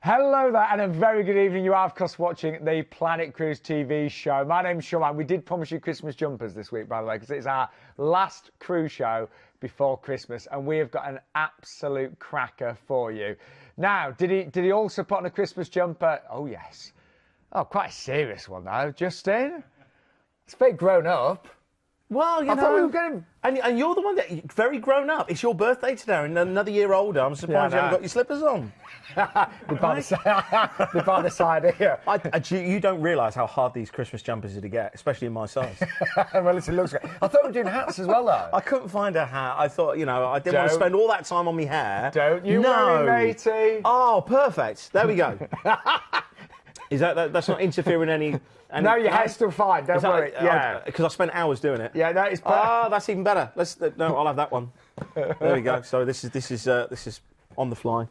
Hello there and a very good evening. You are of course watching the Planet Cruise TV show. My name's Sean. We did promise you Christmas jumpers this week, by the way, because it's our last cruise show before Christmas and we have got an absolute cracker for you. Now, did he also put on a Christmas jumper? Oh yes. Oh, quite a serious one though, Justin. It's a bit grown up. Well, you I know, thought we were getting... and you're the one that very grown up. It's your birthday today, and another year older. I'm surprised you haven't got your slippers on. They're by the side here. You don't realise how hard these Christmas jumpers are to get, especially in my size. Well, it looks great. I thought we were doing hats as well, though. I couldn't find a hat. I thought, you know, I didn't want to spend all that time on my hair. Don't you worry, matey. Oh, perfect. There we go. Is that's not interfering any... No, your hair's still fine. Don't worry. Yeah, because I spent hours doing it. Yeah, no, it's perfect. Oh, that's even better. No, I'll have that one. There we go. So this is on the fly.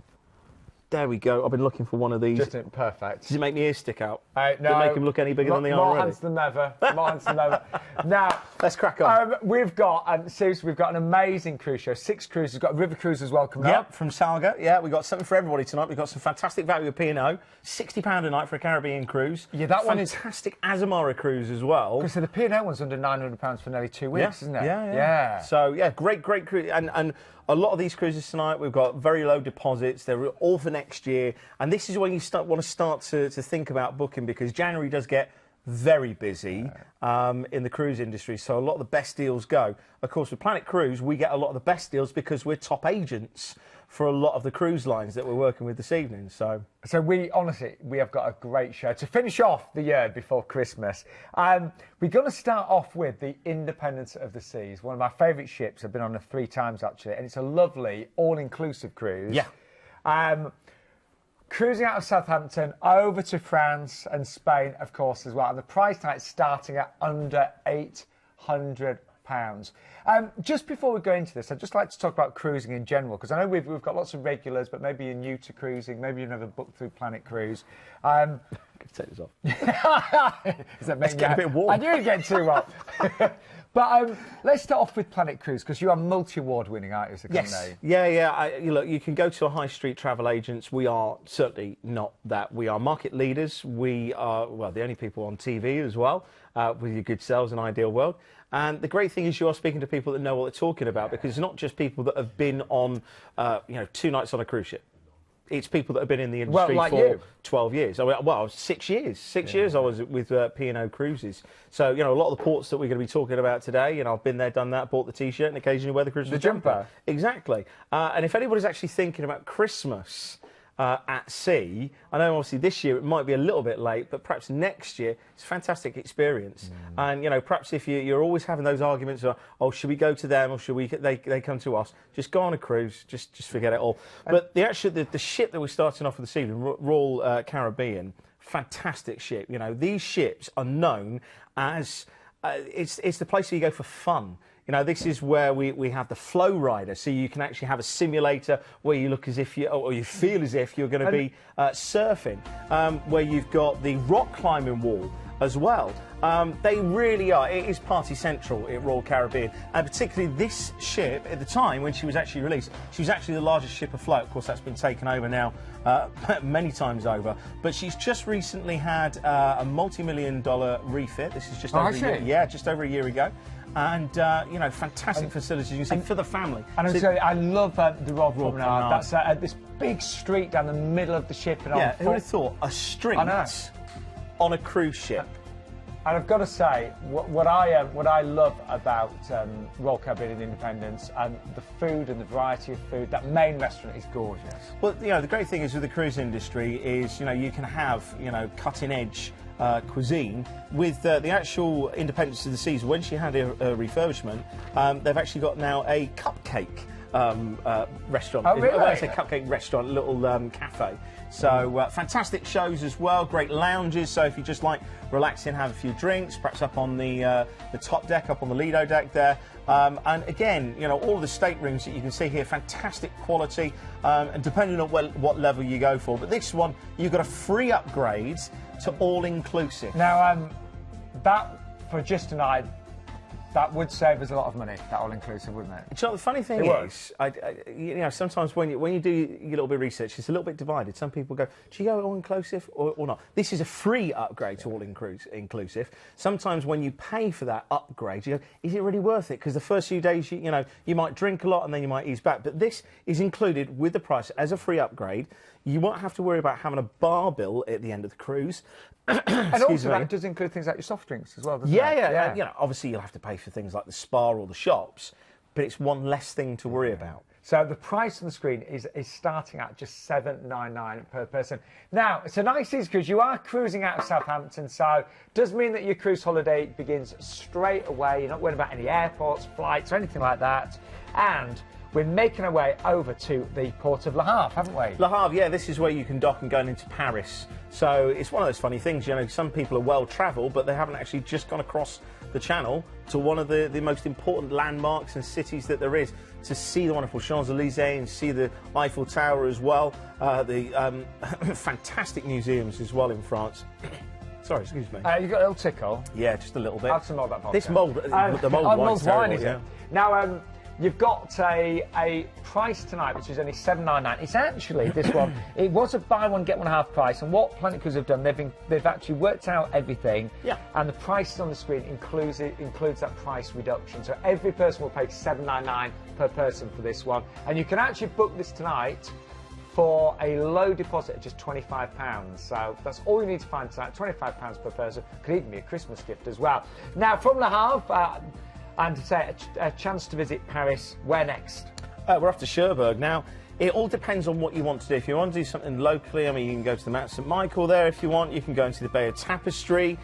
There we go. I've been looking for one of these. Just perfect. Does it make my ears stick out? No. Does it make them look any bigger than they are More already? hands than ever. More hands than ever. Now, let's crack on. We've got, seriously, we've got an amazing cruise show. 6 cruises. We've got a river cruise as well coming up. From Saga. Yeah, we've got something for everybody tonight. We've got some fantastic value of P&O. £60 a night for a Caribbean cruise. Yeah, that one is... Fantastic Azamara cruise as well. So the P&O one's under £900 for nearly 2 weeks, isn't it? Yeah. So, yeah, great cruise. And a lot of these cruises tonight, we've got very low deposits. They're all for next year. And this is when you want to start to think about booking, because January does get very busy in the cruise industry. So a lot of the best deals go. Of course, with Planet Cruise, we get a lot of the best deals because we're top agents for a lot of the cruise lines that we're working with this evening. So we have got a great show to finish off the year before Christmas. We're going to start off with the Independence of the Seas, one of my favourite ships. I've been on it 3 times actually, and it's a lovely all-inclusive cruise. Yeah. Cruising out of Southampton over to France and Spain, of course, as well. And the price tag is starting at under £800. Just before we go into this, I'd just like to talk about cruising in general, because I know we've got lots of regulars, but maybe you're new to cruising, maybe you've never booked through Planet Cruise. Take this off. It's getting a bit warm. I knew it'd get too hot. But let's start off with Planet Cruise, because you are multi-award winning, aren't you, as a company? Yes. Yeah. Look, you can go to a high street travel agents. We are certainly not that. We are market leaders. We are, well, the only people on TV as well, with your good sales and Ideal World. And the great thing is you are speaking to people that know what they're talking about, because it's not just people that have been on, 2 nights on a cruise ship. It's people that have been in the industry for 12 years. Well, 6 years. 6 years I was with P&O Cruises. So, a lot of the ports that we're going to be talking about today, I've been there, done that, bought the T-shirt and occasionally wear the Christmas jumper. Exactly. And if anybody's actually thinking about Christmas at sea, I know obviously this year it might be a little bit late, but perhaps next year it's a fantastic experience. And perhaps if you're always having those arguments of, oh, should we go to them or should they come to us, just go on a cruise, just forget it all. But the ship that we're starting off with this evening, Royal Caribbean, fantastic ship. These ships are known as it's the place where you go for fun. This is where we have the flow rider, so you can actually have a simulator where you look as if or you feel as if you're going to be surfing, where you've got the rock climbing wall as well. They really are. It is party central at Royal Caribbean, and particularly this ship at the time when she was actually released, she was actually the largest ship afloat. Of course, that's been taken over now many times over, but she's just recently had a multi-million-dollar refit. This is just over a year. Yeah, just over a year ago. And, fantastic facilities, you can see, for the family. And I love the Royal Promenade. That's this big street down the middle of the ship. And who would have thought a street on a cruise ship? And I've got to say, what I love about Royal Caribbean Independence and the food and the variety of food, that main restaurant is gorgeous. Well, the great thing is with the cruise industry is, you can have, cutting-edge cuisine with the actual Independence of the Seas. When she had a refurbishment, they've actually got now a cupcake restaurant. Oh, really? It's a cupcake restaurant, little cafe. So fantastic shows as well, great lounges. So if you just like relaxing, have a few drinks, perhaps up on the top deck, up on the Lido deck there. And again, all of the staterooms that you can see here, fantastic quality, and depending on what level you go for. But this one, you've got a free upgrade to all-inclusive. Now, that, for Justin and I, That would save us a lot of money, that all-inclusive, wouldn't it? Do you know, the funny thing is, you know, sometimes when you do your little bit of research, it's a little bit divided. Some people go, do you go all-inclusive or not? This is a free upgrade to all-inclusive. Sometimes when you pay for that upgrade, you go, is it really worth it? Because the first few days, you know, you might drink a lot and then you might ease back. But this is included with the price as a free upgrade. You won't have to worry about having a bar bill at the end of the cruise. And also that does include things like your soft drinks as well, doesn't it? Yeah. You know, obviously you'll have to pay for things like the spa or the shops, but it's one less thing to worry about. So the price on the screen is starting at just $7.99 per person. Now, it's a nice easy cruise. You are cruising out of Southampton, so it does mean that your cruise holiday begins straight away. You're not worried about any airports, flights, or anything like that. And we're making our way over to the port of Le Havre, haven't we? Le Havre, yeah, this is where you can dock and go into Paris. So it's one of those funny things, you know, some people are well-travelled, but they haven't actually just gone across the channel to one of the most important landmarks and cities that there is, to see the wonderful Champs-Élysées and see the Eiffel Tower as well, the fantastic museums as well in France. Sorry, excuse me. You got a little tickle? Yeah, just a little bit. Have some more of that vodka. This mulled, the mulled wine is it? Now, you've got a price tonight, which is only $7.99. It's actually, this one, it was a buy one, get one half price. And what Planet Cruise have done, they've actually worked out everything. Yeah. And the prices on the screen includes that price reduction. So every person will pay $7.99 per person for this one. And you can actually book this tonight for a low deposit of just £25. So that's all you need to find tonight, £25 per person. Could even be a Christmas gift as well. Now, from Le Havre, and to say a chance to visit Paris. Where next? We're off to Cherbourg. Now, it all depends on what you want to do. If you want to do something locally, I mean, you can go to the Mount St Michael there if you want. You can go into the Bay of Tapestry.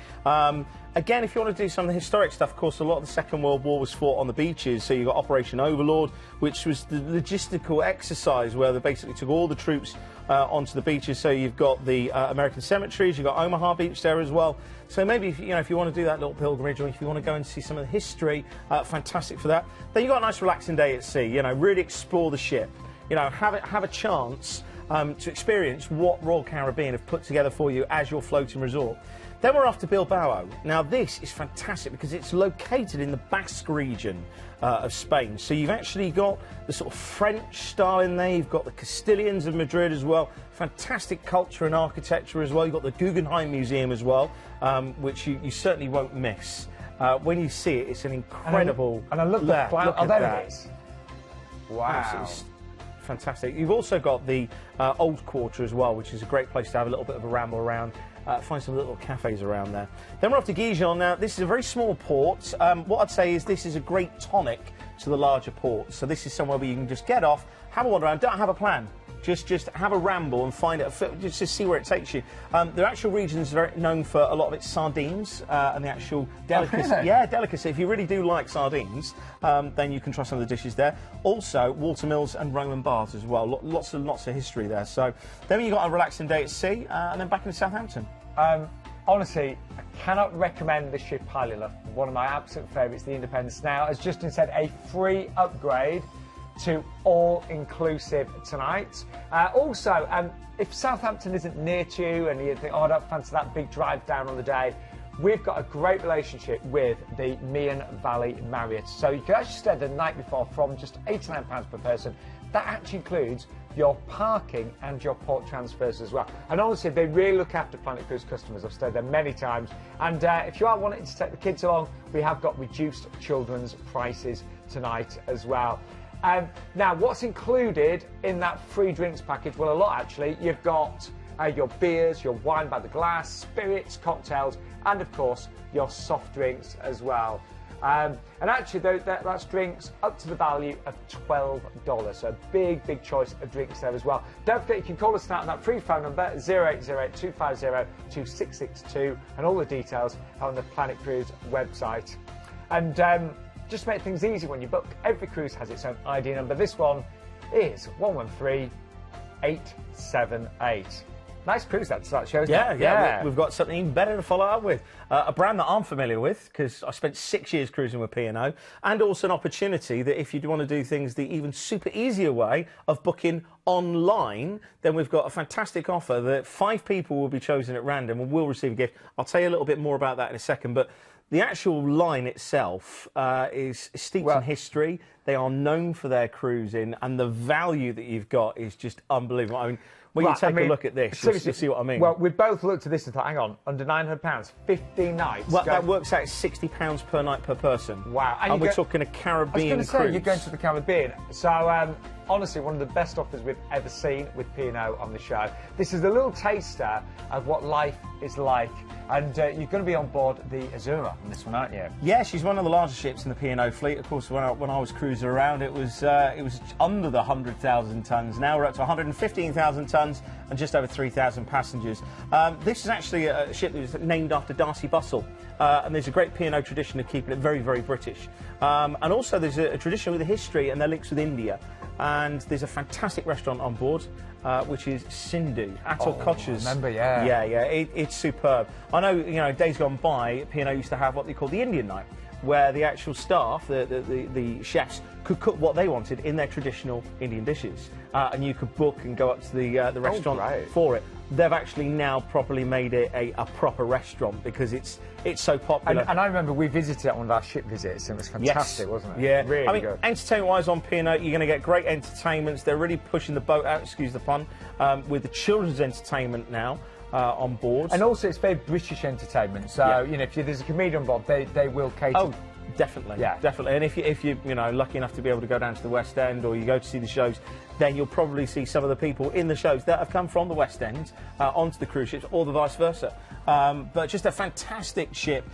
Again, if you want to do some of the historic stuff, of course, a lot of the Second World War was fought on the beaches. So you've got Operation Overlord, which was the logistical exercise where they basically took all the troops onto the beaches. So you've got the American cemeteries, you've got Omaha Beach there as well. So maybe if you want to do that little pilgrimage, or if you want to go and see some of the history, fantastic for that. Then you've got a nice relaxing day at sea. You know, really explore the ship. You know, have a chance to experience what Royal Caribbean have put together for you as your floating resort. Then we're off to Bilbao. Now, this is fantastic because it's located in the Basque region of Spain. So you've actually got the sort of French style in there. You've got the Castilians of Madrid as well. Fantastic culture and architecture as well. You've got the Guggenheim Museum as well, which you certainly won't miss. When you see it, it's an incredible... And I love the flower. Look at there that. it is. Wow. It's fantastic. You've also got the Old Quarter as well, which is a great place to have a little bit of a ramble around. Find some little cafes around there. Then we're off to Gijon. Now, this is a very small port. What I'd say is this is a great tonic to the larger ports. So this is somewhere where you can just get off, have a wander around, don't have a plan. Just have a ramble and find it, just to see where it takes you. The actual region is very known for a lot of its sardines and the actual delicacy. Oh, really? Yeah, delicacy. If you really do like sardines, then you can try some of the dishes there. Also, watermills and Roman baths as well. Lots of history there. So then you've got a relaxing day at sea, and then back into Southampton. Honestly, I cannot recommend this ship highly enough. One of my absolute favourites, the Independence. Now, as Justin said, a free upgrade to all-inclusive tonight. Also, if Southampton isn't near to you and you think, oh, I don't fancy that big drive down on the day, we've got a great relationship with the Meon Valley Marriott. So you can actually stay the night before from just £89 per person. That actually includes your parking and your port transfers as well. And honestly, they really look after Planet Cruise customers. I've stayed there many times. And if you are wanting to take the kids along, we have got reduced children's prices tonight as well. Now, what's included in that free drinks package? Well, a lot actually. You've got your beers, your wine by the glass, spirits, cocktails, and of course your soft drinks as well. And actually, that's drinks up to the value of $12. So a big choice of drinks there as well. Don't forget, you can call us now on that free phone number 0808-250-2662, and all the details are on the Planet Cruise website. And just to make things easy when you book, every cruise has its own ID number. This one is 113878. Nice cruise that shows. Yeah. We've got something even better to follow up with. A brand that I'm familiar with, because I spent 6 years cruising with P&O, and also an opportunity that if you do want to do things the even super easier way of booking online, then we've got a fantastic offer that 5 people will be chosen at random and will receive a gift. I'll tell you a little bit more about that in a second, but The actual line itself is steeped in history. They are known for their cruising, and the value that you've got is just unbelievable. I mean, when you take a look at this, you'll see what I mean. Well, we both looked at this and thought, hang on, under £900, 15 nights. Well, that works out £60 per night per person. Wow. And we're talking a Caribbean cruise. You're going to the Caribbean. So, honestly, one of the best offers we've ever seen with P&O on the show. This is a little taster of what life is like. And you're going to be on board the Azura on this one, aren't you? Yeah, she's one of the largest ships in the P&O fleet. Of course, when I was cruising around, it was under the 100,000 tonnes. Now we're up to 115,000 tonnes and just over 3,000 passengers. This is actually a ship that was named after Darcy Bustle, and there's a great P&O tradition of keeping it very, very British. And also there's a tradition with a history and their links with India. And there's a fantastic restaurant on board, which is Sindhu, Atul Koch's. I remember, yeah. Yeah, it's superb. I know, days gone by, P&O used to have what they call the Indian night, where the actual staff, the chefs, could cook what they wanted in their traditional Indian dishes, and you could book and go up to the restaurant for it. They've actually now properly made it a proper restaurant because it's so popular. And I remember we visited it on one of our ship visits, and it was fantastic, wasn't it? Yeah, really good. Entertainment-wise on P&O, you're going to get great entertainments. They're really pushing the boat out, excuse the pun, with the children's entertainment now. On board. And also it's very British entertainment, so if there's a comedian on board, they will cater. Oh, definitely, definitely. And if you're lucky enough to be able to go down to the West End or you go to see the shows, then you'll probably see some of the people in the shows that have come from the West End onto the cruise ships, or the vice versa. But just a fantastic ship.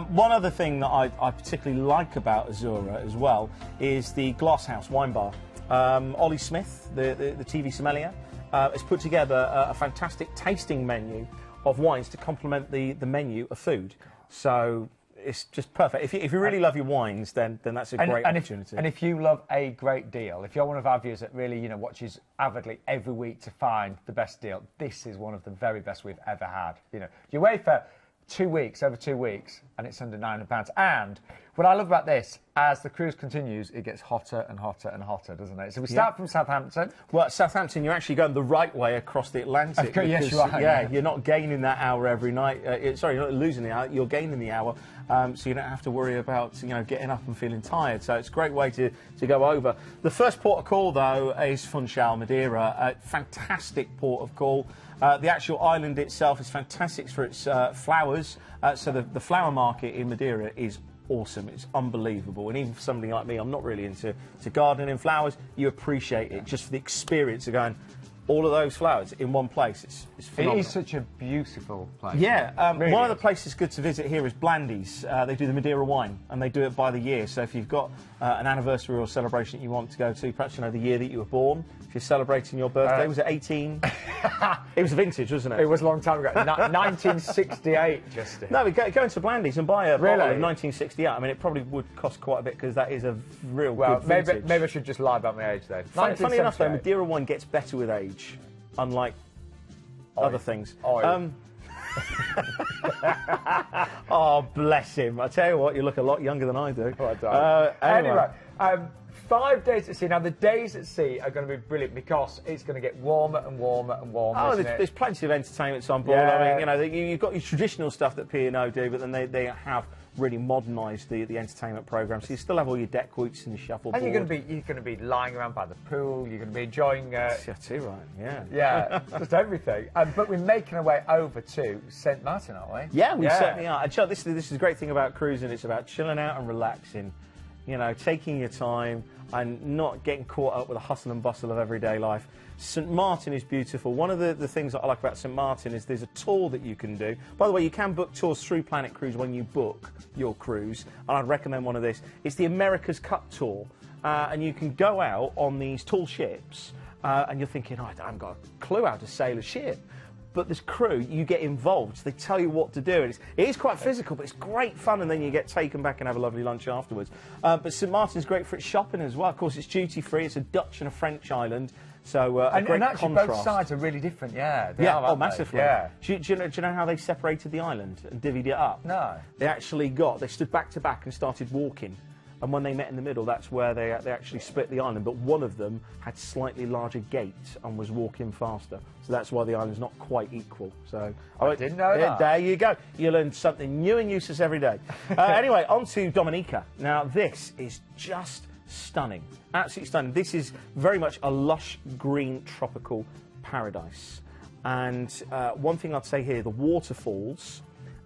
One other thing that I particularly like about Azura as well is the Glasshouse wine bar. Ollie Smith, the TV sommelier, has put together a fantastic tasting menu of wines to complement the menu of food. So it's just perfect. If you really love your wines, then that's a great opportunity. And if you love a great deal, if you're one of our viewers that really watches avidly every week to find the best deal, this is one of the very best we've ever had. You wait for 2 weeks, over 2 weeks, and it's under £900. And what I love about this, as the cruise continues, it gets hotter and hotter and hotter, doesn't it? So we start from Southampton. Well, at Southampton, you're actually going the right way across the Atlantic. Yes, you are. Yeah, you're not gaining that hour every night. Sorry, you're not losing the hour, you're gaining the hour. So you don't have to worry about getting up and feeling tired. So it's a great way to go over. The first port of call, though, is Funchal, Madeira. A fantastic port of call. The actual island itself is fantastic for its flowers. So the flower market in Madeira is awesome. It's unbelievable. And even for somebody like me, I'm not really into gardening and flowers. You appreciate it just for the experience of going all of those flowers in one place. It's phenomenal. It is such a beautiful place. Yeah. Really one of the places good to visit here is Blandy's. They do the Madeira wine, and they do it by the year. So if you've got an anniversary or celebration that you want to go to, perhaps the year that you were born, if you're celebrating your birthday, was it 18? It was vintage, wasn't it? It was a long time ago. 1968, Justin. No, go into Blandy's and buy a bottle of 1968. I mean, it probably would cost quite a bit because that is a real good vintage. Maybe I should just lie about my age then. Funny enough, though, Madeira wine gets better with age, unlike other things. Oh, bless him. I tell you what, you look a lot younger than I do. Oh, I don't. Anyway, 5 days at sea. Now, the days at sea are going to be brilliant because it's going to get warmer and warmer and warmer. Oh, there's plenty of entertainments on board. Yeah. I mean, you've got your traditional stuff that P&O do, but then they have really modernised the entertainment programme. So you still have all your deck quotes and your shuffleboard. And you're going to be lying around by the pool. You're going to be enjoying. Yeah, too right. Yeah. Yeah, just everything. But we're making our way over to St Martin, aren't we? Yeah, we certainly are. And this is the great thing about cruising. It's about chilling out and relaxing. Taking your time and not getting caught up with the hustle and bustle of everyday life. St Martin is beautiful. One of the things that I like about St Martin is there's a tour that you can do. By the way, you can book tours through Planet Cruise when you book your cruise, and I'd recommend one of this. It's the America's Cup Tour, and you can go out on these tall ships, and you're thinking, I haven't got a clue how to sail a ship. But this crew, you get involved. They tell you what to do. It is quite physical, but it's great fun, and then you get taken back and have a lovely lunch afterwards. But St Martin's great for its shopping as well. Of course, it's duty-free. It's a Dutch and a French island, so a great and actually contrast. both sides are really different, yeah. Massively. Yeah. Do you know how they separated the island and divvied it up? No. They stood back to back and started walking. and when they met in the middle, that's where they actually split the island. But one of them had slightly larger gates and was walking faster, so that's why the island's not quite equal. So I didn't know that. There you go. You learn something new and useless every day. Anyway, on to Dominica. Now, this is just stunning, absolutely stunning. This is very much a lush green tropical paradise. And one thing I'd say here, the waterfalls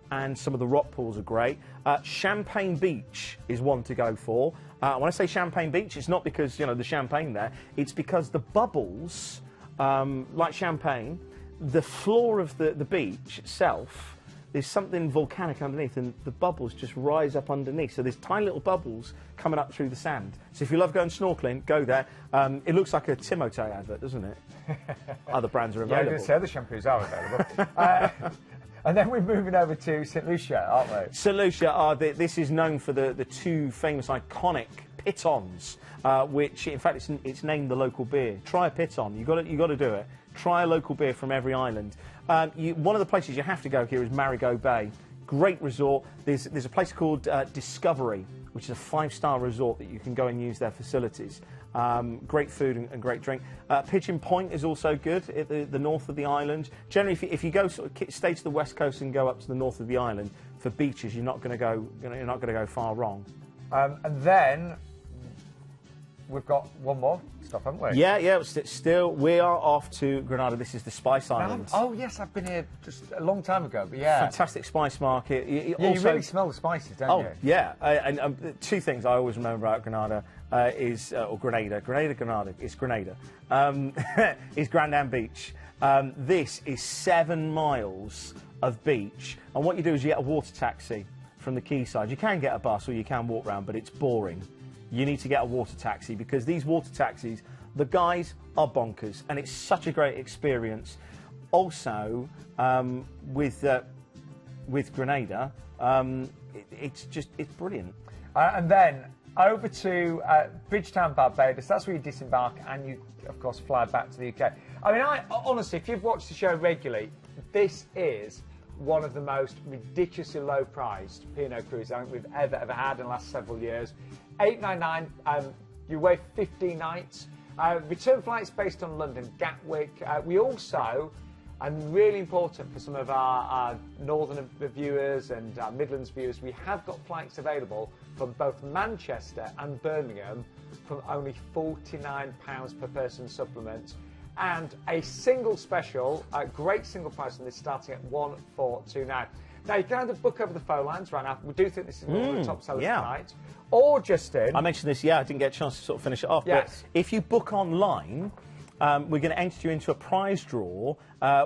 and some of the rock pools are great. Champagne Beach is one to go for. When I say Champagne Beach, it's not because, you know, the champagne there. It's because the bubbles, like champagne, the floor of the beach itself, there's something volcanic underneath, and the bubbles just rise up underneath. So there's tiny little bubbles coming up through the sand. So if you love going snorkeling, go there. It looks like a Timotei advert, doesn't it? Other brands are available. Yeah, I was going to say the shampoos are available. And then we're moving over to St Lucia, aren't we? St Lucia, this is known for the two famous iconic pitons, which in fact it's named the local beer. Try a piton. You got to do it. Try a local beer from every island. One of the places you have to go here is Marigot Bay. Great resort. There's a place called Discovery, which is a 5-star resort that you can go and use their facilities. Great food and great drink. Pigeon Point is also good at the north of the island. Generally, if you go stay to the west coast and go up to the north of the island for beaches, you're not going to go far wrong. And then we've got one more stop, haven't we? Yeah. Still, we are off to Granada. This is the Spice Islands. Oh yes, I've been here just a long time ago. But yeah, fantastic spice market. You really smell the spices, don't you? Oh yeah, and two things I always remember about Granada or Grenada. It's Grenada. Is Grandam Beach. This is 7 miles of beach, and what you do is you get a water taxi from the quayside. You can get a bus or you can walk around, but it's boring. You need to get a water taxi because these water taxis, the guys are bonkers, and it's such a great experience. Also, with Grenada, it's brilliant. And then over to Bridgetown, Barbados. That's where you disembark, and you, of course, fly back to the UK. I mean, honestly, if you've watched the show regularly, this is one of the most ridiculously low-priced P&O cruises I think we've ever had in the last several years. $899, you're away 15 nights. Return flights based on London, Gatwick. We also, and really important for some of our northern viewers and our Midlands viewers, we have got flights available from both Manchester and Birmingham from only £49 per person supplement. And a single special, a great single price on this, starting at $1,429. Now, you can either book over the phone lines right now. We do think this is one of the top sellers tonight. Or, Justin... I mentioned this, I didn't get a chance to sort of finish it off. Yes. But if you book online, we're going to enter you into a prize draw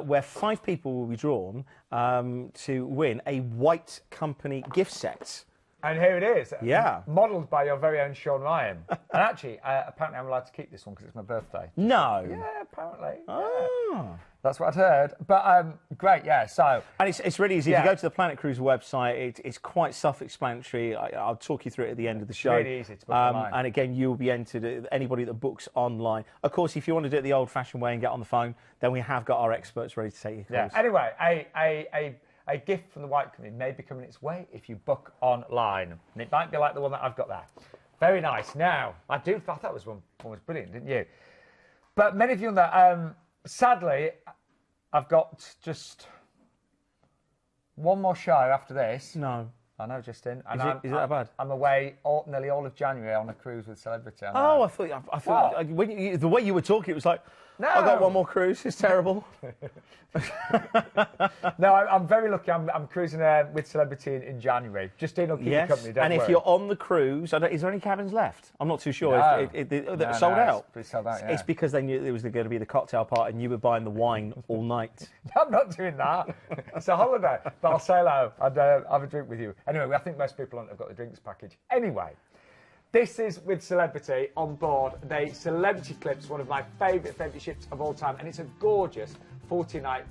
where 5 people will be drawn to win a White Company gift set. And here it is. Yeah. Modelled by your very own Sean Ryan. And actually, apparently I'm allowed to keep this one because it's my birthday. No. Yeah, apparently. Oh. Yeah. That's what I'd heard. But great, yeah, so... And it's really easy. If you go to the Planet Cruise website, it's quite self-explanatory. I'll talk you through it at the end of the show. It's really easy to book online. And again, you'll be entered, anybody that books online. Of course, if you want to do it the old-fashioned way and get on the phone, then we have got our experts ready to take your calls. Yeah. Anyway, a gift from the White Company may be coming its way if you book online. And it might be like the one that I've got there. Very nice. Now, I thought that one was brilliant, didn't you? But many of you know, sadly, I've got just one more show after this. No. I know, Justin. And is it that bad? I'm away nearly all of January on a cruise with celebrity. I thought when the way you were talking, it was like, no. I got one more cruise. It's terrible. No, I'm very lucky. I'm cruising with celebrity in January. Justine will keep you company. Don't and worry. if you're on the cruise, is there any cabins left? I'm not too sure. No. They're sold out. It's sold out. Yeah. It's because they knew there was going to be the cocktail party, and you were buying the wine all night. I'm not doing that. It's a holiday. But I'll say hello and have a drink with you. Anyway, I think most people have got the drinks package. Anyway, this is with celebrity on board the Celebrity Eclipse, one of my favourite ships of all time, and it's a gorgeous 40-night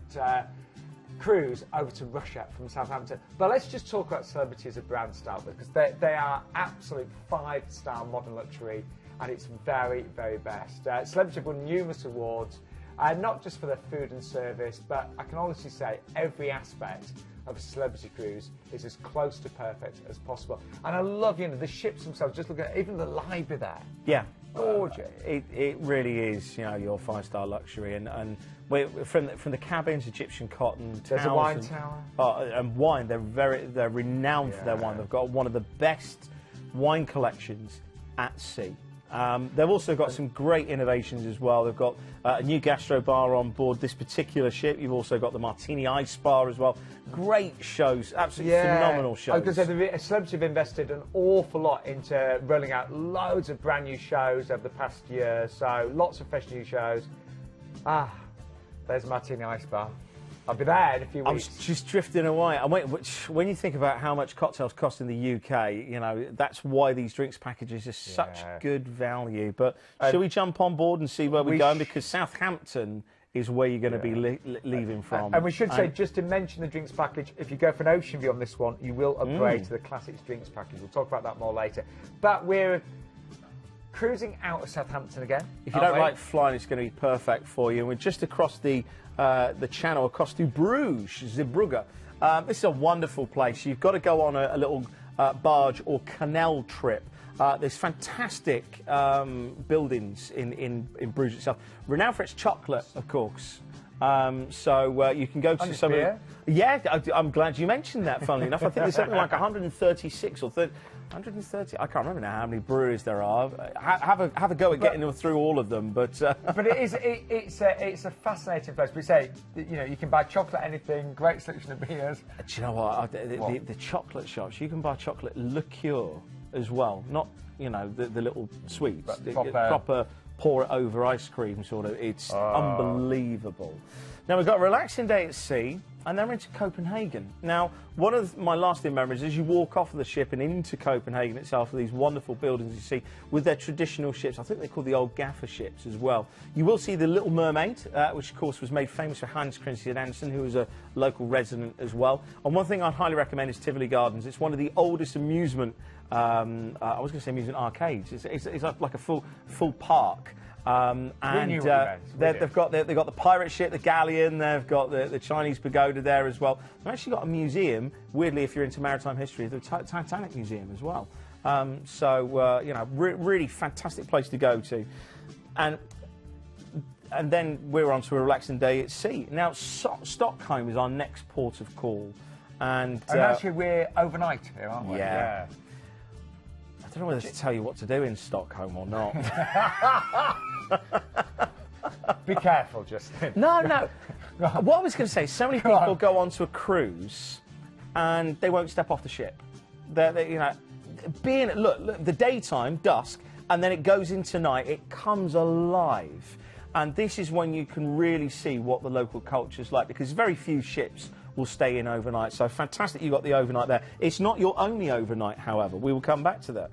cruise over to Russia from Southampton. But let's just talk about Celebrity as a brand start with, because they are absolute 5-star modern luxury, and it's very, very best. Celebrity have won numerous awards. not just for the food and service, but I can honestly say every aspect of a celebrity cruise is as close to perfect as possible. And I love, the ships themselves. Just look at even the library there. Yeah. Gorgeous. It really is, your 5-star luxury, and from the cabins, Egyptian cotton. There's a wine tower. And wine. They're renowned for their wine. They've got one of the best wine collections at sea. They've also got some great innovations as well. They've got a new gastro bar on board this particular ship. You've also got the Martini Ice Bar as well. Great shows, absolutely phenomenal shows. Because the celebrities have invested an awful lot into rolling out loads of brand new shows over the past year. So lots of fresh new shows. There's Martini Ice Bar. I'll be there in a few weeks. I was just drifting away. When you think about how much cocktails cost in the UK, that's why these drinks packages are such good value. But should we jump on board and see where we're going? Because Southampton is where you're going to be leaving from. And we should say, just to mention the drinks package, if you go for an ocean view on this one, you will upgrade to the Classics drinks package. We'll talk about that more later. But we're cruising out of Southampton again. If you don't like flying, it's going to be perfect for you. And we're just across the channel, across to Bruges, Zeebrugge. This is a wonderful place. You've got to go on a little barge or canal trip. There's fantastic buildings in Bruges itself. Renowned for its chocolate, of course. So you can go to some of the... Yeah, I'm glad you mentioned that, funnily enough. I think there's something like 136 or 130. I can't remember now how many breweries there are. Have a go at getting through all of them, but but it's a fascinating place. We say you can buy chocolate, anything, great selection of beers. Do you know what? The chocolate shops, you can buy chocolate liqueur as well, not the little sweets, proper pour it over ice cream sort of. It's unbelievable. Now we've got a relaxing day at sea, and then we're into Copenhagen. Now, one of my lasting memories is you walk off of the ship and into Copenhagen itself, these wonderful buildings you see with their traditional ships. I think they're called the old gaffer ships as well. You will see the Little Mermaid, which of course was made famous for Hans Christian Andersen, who was a local resident as well. And one thing I'd highly recommend is Tivoli Gardens. It's one of the oldest amusement, I was going to say amusement arcades. It's like a full park. And they've got the pirate ship, the galleon. They've got the Chinese pagoda there as well. They've actually got a museum. Weirdly, if you're into maritime history, the Titanic Museum as well. Really fantastic place to go to. And then we're on to a relaxing day at sea. Now, Stockholm is our next port of call, and actually we're overnight here, aren't we? Yeah. I don't know whether to tell you what to do in Stockholm or not. Be careful, Justin. No. What I was going to say, so many people go onto a cruise and they won't step off the ship. Look, the daytime, dusk, and then it goes into night, it comes alive. And this is when you can really see what the local culture's like, because very few ships will stay in overnight. So fantastic you got the overnight there. It's not your only overnight, however. We will come back to that.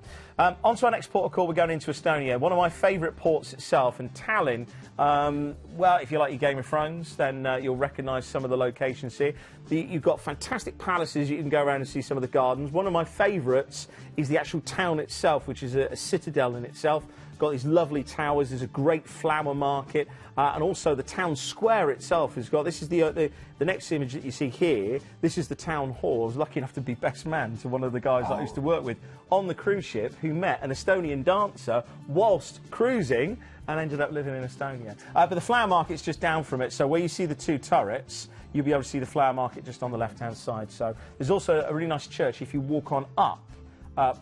On to our next port of call, we're going into Estonia, one of my favourite ports itself. And Tallinn, well, if you like your Game of Thrones, then you'll recognise some of the locations here. You've got fantastic palaces. You can go around and see some of the gardens. One of my favourites is the actual town itself, which is a citadel in itself. Got these lovely towers. There's a great flower market, and also the town square itself has got. This is the next image that you see here. This is the town hall. I was lucky enough to be best man to one of the guys that I used to work with on the cruise ship, who met an Estonian dancer whilst cruising and ended up living in Estonia. But the flower market's just down from it. So where you see the two turrets, you'll be able to see the flower market just on the left-hand side. So there's also a really nice church. If you walk on up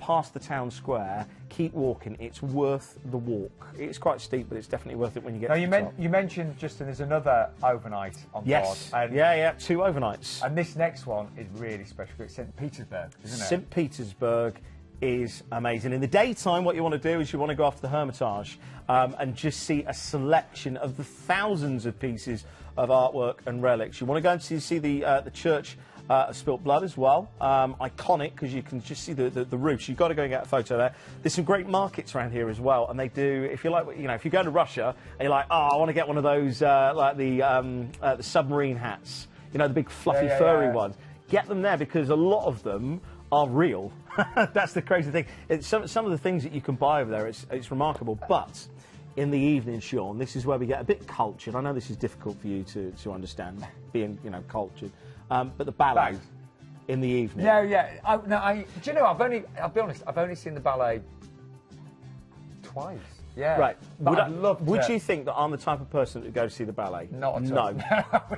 past the town square, keep walking. It's worth the walk. It's quite steep, but it's definitely worth it when you get to the top. You mentioned, Justin, there's another overnight on board. Yes. Yeah, 2 overnights. And this next one is really special. It's St. Petersburg, isn't it? St. Petersburg is amazing. In the daytime, what you want to do is you want to go off to the Hermitage and just see a selection of the thousands of pieces of artwork and relics. You want to go and see the church Spilt Blood as well, iconic because you can just see the roofs. You've got to go and get a photo there. There's some great markets around here as well, and they do. If you like, if you go to Russia and you're like, oh, I want to get one of those like the submarine hats, the big fluffy furry ones. Get them there because a lot of them are real. That's the crazy thing. Some of the things that you can buy over there, it's remarkable. But in the evening, Sean, this is where we get a bit cultured. I know this is difficult for you to understand, being, you know, cultured. But the ballet in the evening. Yeah, yeah. Do you know, I'll be honest, I've only seen the ballet twice. Yeah. Right. But would you think that I'm the type of person that would go to see the ballet? Not at all. No.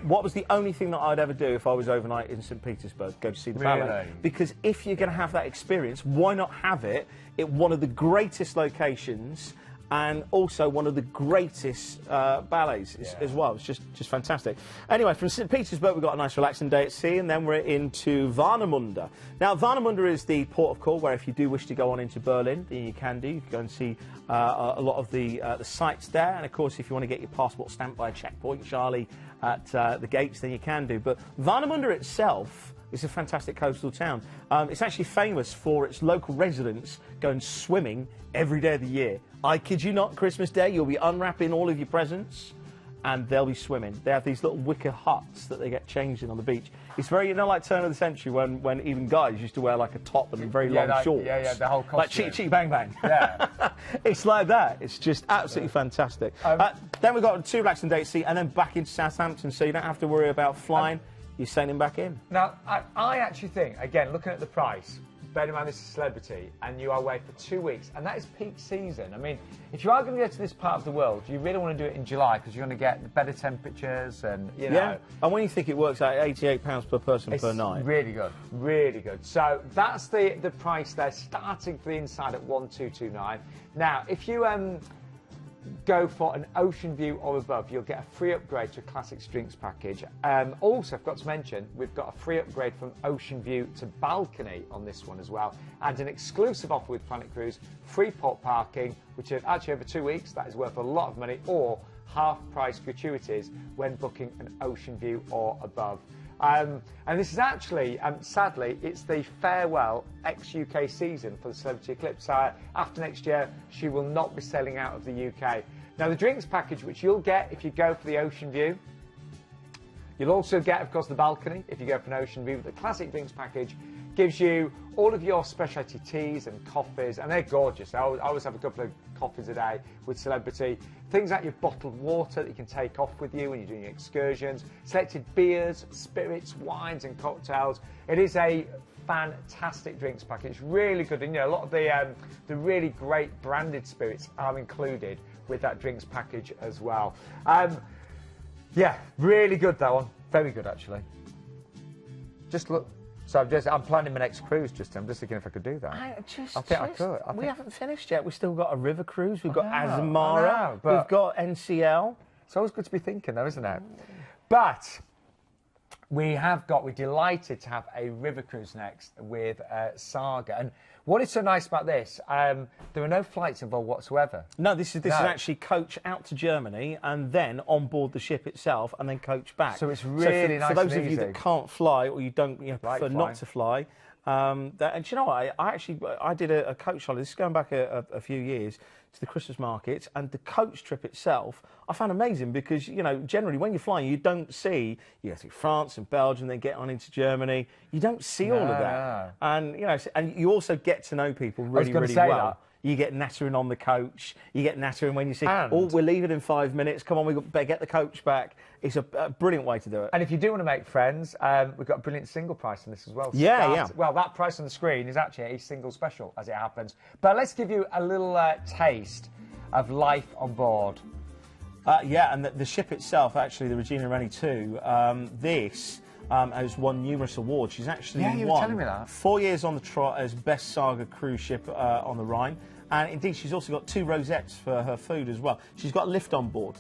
What was the only thing that I'd ever do if I was overnight in St. Petersburg? Go to see the ballet. Because if you're going to have that experience, why not have it at one of the greatest locations and also one of the greatest ballets as well. It's just fantastic. Anyway, from St. Petersburg, we've got a nice relaxing day at sea, and then we're into Warnemünde. Now, Warnemünde is the port of call where if you do wish to go on into Berlin, then you can do. You can go and see a lot of the sites there. And, of course, if you want to get your passport stamped by a checkpoint, Charlie, at the gates, then you can do. But Warnemünde itself is a fantastic coastal town. It's actually famous for its local residents going swimming every day of the year. I kid you not, Christmas Day, you'll be unwrapping all of your presents and they'll be swimming. They have these little wicker huts that they get changed in on the beach. It's very, you know, like turn of the century when even guys used to wear like a top and very long shorts. Yeah, the whole costume. Like Chitty Chitty Bang Bang. Yeah. It's like that. It's just absolutely fantastic. Then we've got 2 relaxing days at sea and then back into Southampton, so you don't have to worry about flying. You're sailing back in. Now, I actually think, again, looking at the price, bear in mind this is a celebrity, and you are away for 2 weeks, and that is peak season. I mean, if you are going to go to this part of the world, you really want to do it in July because you're going to get better temperatures and, you know. Yeah, and when you think it works out £88 per person per night. Really good, really good. So that's the price there, starting for the inside at 1229. Now, if you go for an ocean view or above, you'll get a free upgrade to a classic drinks package. Also, I've got to mention, we've got a free upgrade from ocean view to balcony on this one as well, and an exclusive offer with Planet Cruise, free port parking, which is actually over 2 weeks, that is worth a lot of money, or half price gratuities when booking an ocean view or above. And this is actually, sadly, it's the farewell ex-UK season for the Celebrity Eclipse. After next year, she will not be sailing out of the UK. Now, the drinks package, which you'll get if you go for the ocean view, you'll also get, of course, the balcony if you go for an ocean view. But the classic drinks package gives you all of your specialty teas and coffees, and they're gorgeous. I always have a couple of coffees a day with Celebrity. Things like your bottled water that you can take off with you when you're doing excursions, selected beers, spirits, wines and cocktails. It is a fantastic drinks package. It's really good, and you know, a lot of the really great branded spirits are included with that drinks package as well. Yeah, really good, that one. Very good, actually. Just look. So I'm planning my next cruise. I'm just thinking if I could do that. I think I could. We haven't finished yet. We've still got a river cruise. We've got Azamara. We've got NCL. It's always good to be thinking, though, isn't it? But we're delighted to have a river cruise next with Saga. And what is so nice about this, there are no flights involved whatsoever. No, this is actually coach out to Germany and then on board the ship itself and then coach back. So it's really nice for those and of easy. you that can't fly or you don't prefer not to fly. And do you know what? I did a coach holiday. This is going back a few years to the Christmas market, and the coach trip itself I found amazing because, you know, generally when you're flying you don't see, you go through France and Belgium, then get on into Germany, you don't see all of that. And, you know, and you also get to know people really well. That. You get nattering on the coach. You get nattering when you see, oh, we're leaving in 5 minutes. Come on, we've got to get the coach back. It's a brilliant way to do it. And if you do want to make friends, we've got a brilliant single price on this as well. Well, that price on the screen is actually a single special, as it happens. But let's give you a little taste of life on board. And the ship itself, actually, the Regina Rheni 2, this has won numerous awards. She's actually won telling me that. 4 years on the trot as best Saga cruise ship on the Rhine. And indeed, she's also got 2 rosettes for her food as well. She's got a lift on board.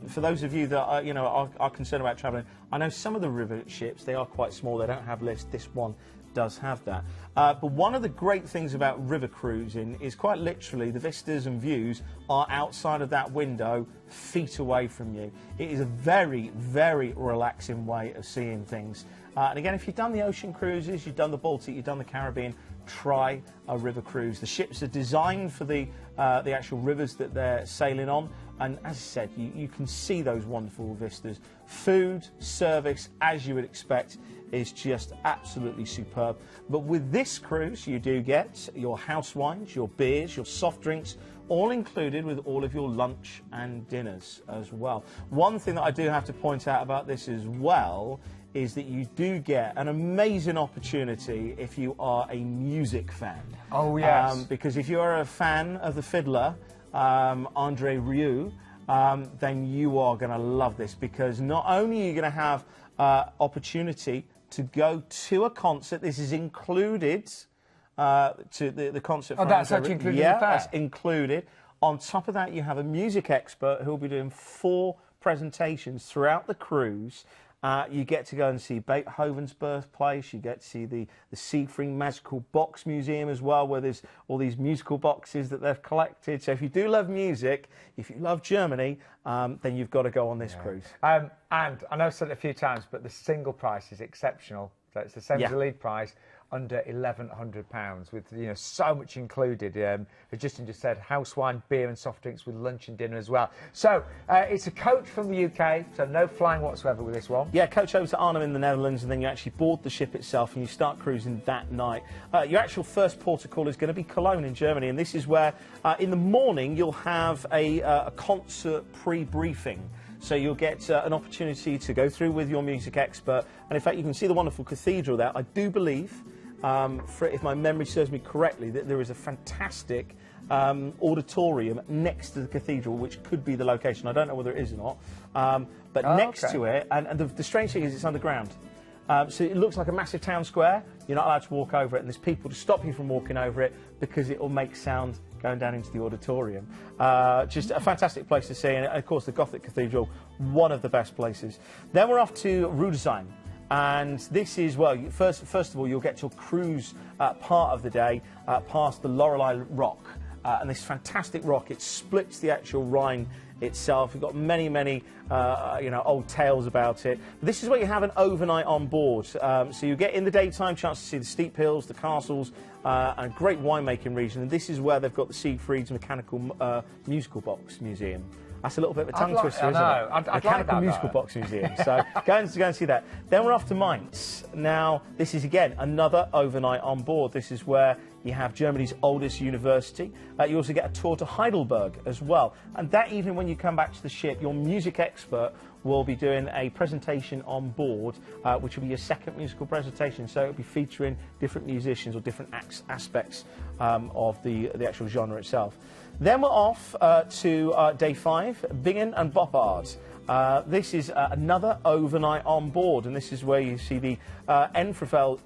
For those of you that are concerned about travelling, I know some of the river ships, they are quite small. They don't have lifts. This one does have that. But one of the great things about river cruising is quite literally the vistas and views are outside of that window, feet away from you. It is a very, very relaxing way of seeing things. And again, if you've done the ocean cruises, you've done the Baltic, you've done the Caribbean, try a river cruise. The ships are designed for the actual rivers that they're sailing on, and as I said, you can see those wonderful vistas. Food, service, as you would expect, is just absolutely superb. But with this cruise, you do get your house wines, your beers, your soft drinks, all included with all of your lunch and dinners as well. One thing that I do have to point out about this as well is that you do get an amazing opportunity if you are a music fan. Oh, yes. Because if you are a fan of the fiddler, Andre Rieu, then you are going to love this, because not only are you going to have opportunity to go to a concert, this is included to the concert. Oh, that's actually included in the fare? That's included. On top of that, you have a music expert who will be doing 4 presentations throughout the cruise. You get to go and see Beethoven's birthplace. You get to see the Siegfried Magical Box Museum as well, where there's all these musical boxes that they've collected. So if you do love music, if you love Germany, then you've got to go on this cruise. And I know I've said it a few times, but the single price is exceptional. So it's the same as the lead price, under £1,100, with so much included. As Justin just said, house wine, beer and soft drinks with lunch and dinner as well. So it's a coach from the UK, so no flying whatsoever with this one. Yeah, coach over to Arnhem in the Netherlands, and then you actually board the ship itself and you start cruising that night. Your actual first port of call is going to be Cologne in Germany, and this is where in the morning you'll have a concert pre-briefing. So you'll get an opportunity to go through with your music expert, and in fact you can see the wonderful cathedral there. I do believe, if my memory serves me correctly, that there is a fantastic auditorium next to the cathedral, which could be the location. I don't know whether it is or not, but next to it, and the strange thing is it's underground. So it looks like a massive town square. You're not allowed to walk over it, and there's people to stop you from walking over it because it will make sound going down into the auditorium. Just a fantastic place to see, and of course the Gothic Cathedral, one of the best places. Then we're off to Rudesheim, and this is, well, first of all, you'll get to cruise part of the day past the Lorelei Rock, and this fantastic rock, it splits the actual Rhine itself. We've got many old tales about it. But this is where you have an overnight on board. So you get in the daytime chance to see the steep hills, the castles, and a great winemaking region. And this is where they've got the Siegfried's Mechanical Musical Box Museum. That's a little bit of a tongue twister, isn't it? I'd Mechanical like that, Musical Box Museum. So go and see that. Then we're off to Mainz. Now, this is again another overnight on board. This is where you have Germany's oldest university. You also get a tour to Heidelberg as well. And that evening, when you come back to the ship, your music expert will be doing a presentation on board, which will be your second musical presentation. So it'll be featuring different musicians or different aspects of the actual genre itself. Then we're off to day 5, Bingen and Boppard. This is another overnight on board, and this is where you see the Enrefels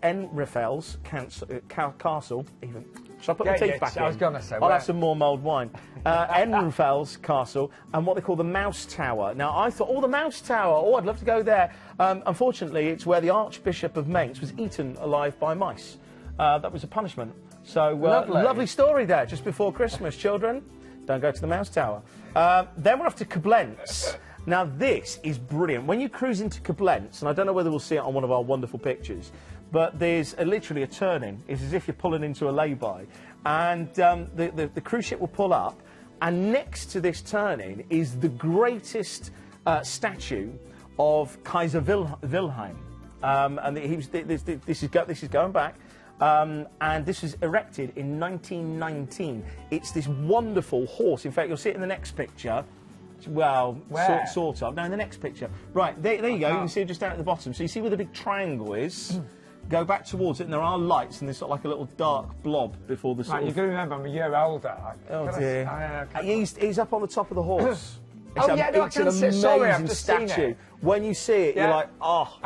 Castle. Even, should I put my teeth back in? I was going to say. I'll have some more mulled wine. Enrefels Castle, and what they call the Mouse Tower. Now, I thought, the Mouse Tower, I'd love to go there. Unfortunately, it's where the Archbishop of Mainz was eaten alive by mice. That was a punishment. So, lovely story there, just before Christmas, children. Don't go to the Mouse Tower. Then we're off to Koblenz. Now, this is brilliant. When you cruise into Koblenz, and I don't know whether we'll see it on one of our wonderful pictures, but there's literally a turning. It's as if you're pulling into a lay-by. And the cruise ship will pull up, and next to this turning is the greatest statue of Kaiser Wilhelm. And this is going back. And this was erected in 1919. It's this wonderful horse. In fact, you'll see it in the next picture. Well, sort of. No, in the next picture. Right, there you go. You can see it just down at the bottom. So you see where the big triangle is? Go back towards it, and there are lights, and there's sort of like a little dark blob before the Right, you've got to remember, I'm a year older. Oh, dear. He's up on the top of the horse. It's an amazing statue. When you see it, you're like,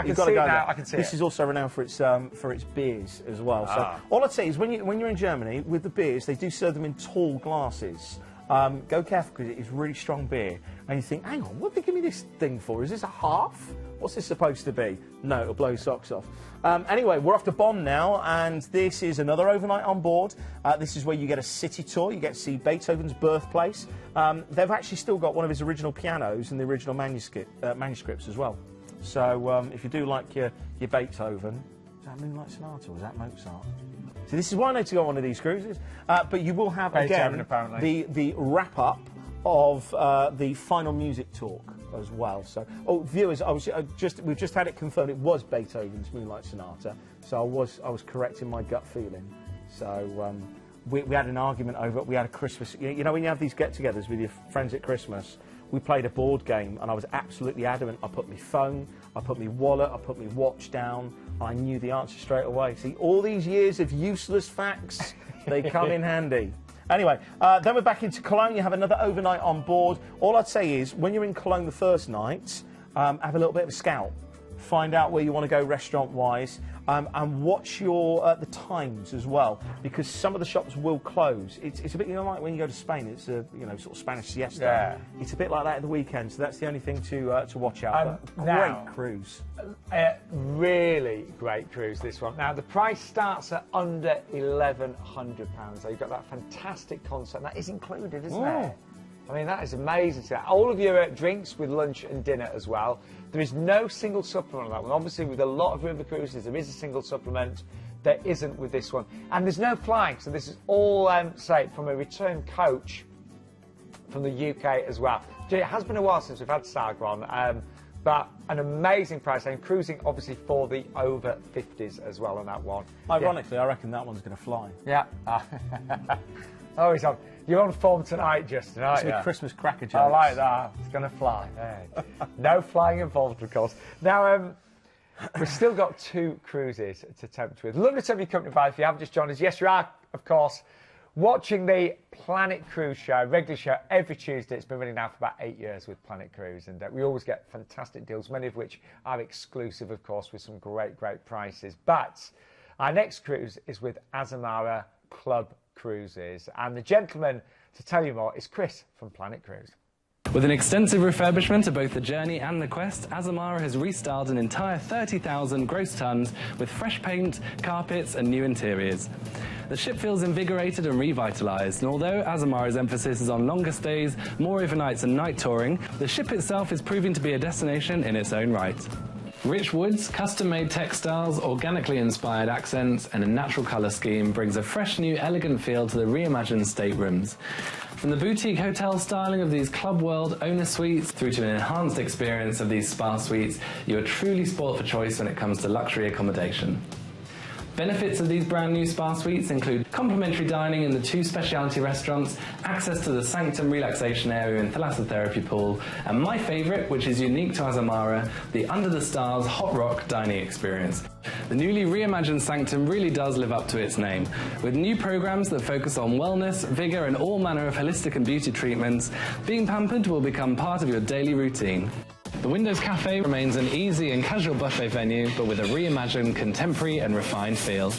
you've got to go there. I can see this is also renowned for its beers as well. So all I'd say is when you're in Germany with the beers, they do serve them in tall glasses. Go careful because it is really strong beer. And you think, hang on, what did they give me this thing for? Is this a half? What's this supposed to be? No, it'll blow your socks off. Anyway, we're off to Bonn now, and this is another overnight on board. This is where you get a city tour. You get to see Beethoven's birthplace. They've actually still got one of his original pianos and the original manuscripts as well. So if you do like your Beethoven, is that Moonlight Sonata or is that Mozart? So this is why I need to go on one of these cruises. But you will have, Beethoven, again, the wrap-up of the final music talk as well. So, viewers, we've just had it confirmed. It was Beethoven's Moonlight Sonata. So I was correct in my gut feeling. So we had an argument over it. We had a Christmas, you know, when you have these get-togethers with your friends at Christmas, we played a board game, and I was absolutely adamant. I put my phone, I put my wallet, I put my watch down, and I knew the answer straight away. See, all these years of useless facts, they come in handy. Anyway, then we're back into Cologne. You have another overnight on board. All I'd say is, when you're in Cologne the first night, have a little bit of a scout. Find out where you want to go restaurant-wise, and watch your the times as well, because some of the shops will close. It's a bit, you know, like when you go to Spain, it's a, you know, sort of Spanish siesta. Yeah. It's a bit like that at the weekend, so that's the only thing to watch out. But now, great cruise. Really great cruise, this one. Now, the price starts at under £1,100. So you've got that fantastic concert, and that is included, isn't it? I mean, that is amazing. All of your drinks with lunch and dinner as well. There is no single supplement on that one. Obviously, with a lot of river cruises, there is a single supplement. There isn't with this one. And there's no flying, so this is all, say, from a return coach from the UK as well. It has been a while since we've had Saga on, but an amazing price. And cruising, obviously, for the over 50s as well on that one. Ironically, I reckon that one's going to fly. Yeah. Oh, he's on. You're on form tonight, Justin, aren't you? It's Christmas cracker jokes. I like that. It's going to fly. Yeah. No flying involved, of course. Now, we've still got 2 cruises to tempt with. Lovely to have you company by. If you haven't just joined us, yes, you are, of course, watching the Planet Cruise show, regular show every Tuesday. It's been running now for about 8 years with Planet Cruise, and we always get fantastic deals, many of which are exclusive, of course, with some great, great prices. But our next cruise is with Azamara Club Cruises, and the gentleman to tell you more is Chris from Planet Cruise. With an extensive refurbishment of both the Journey and the Quest, Azamara has restyled an entire 30,000 gross tons with fresh paint, carpets and new interiors. The ship feels invigorated and revitalised, and although Azamara's emphasis is on longer stays, more overnights and night touring, the ship itself is proving to be a destination in its own right. Rich woods, custom-made textiles, organically inspired accents and a natural colour scheme brings a fresh new elegant feel to the reimagined staterooms. From the boutique hotel styling of these Club World owner suites through to an enhanced experience of these spa suites, you are truly spoilt for choice when it comes to luxury accommodation. Benefits of these brand new spa suites include complimentary dining in the 2 specialty restaurants, access to the Sanctum relaxation area and thalassotherapy pool, and my favourite, which is unique to Azamara, the Under the Stars Hot Rock dining experience. The newly reimagined Sanctum really does live up to its name, with new programmes that focus on wellness, vigour and all manner of holistic and beauty treatments. Being pampered will become part of your daily routine. The Windows Cafe remains an easy and casual buffet venue, but with a reimagined, contemporary and refined feel.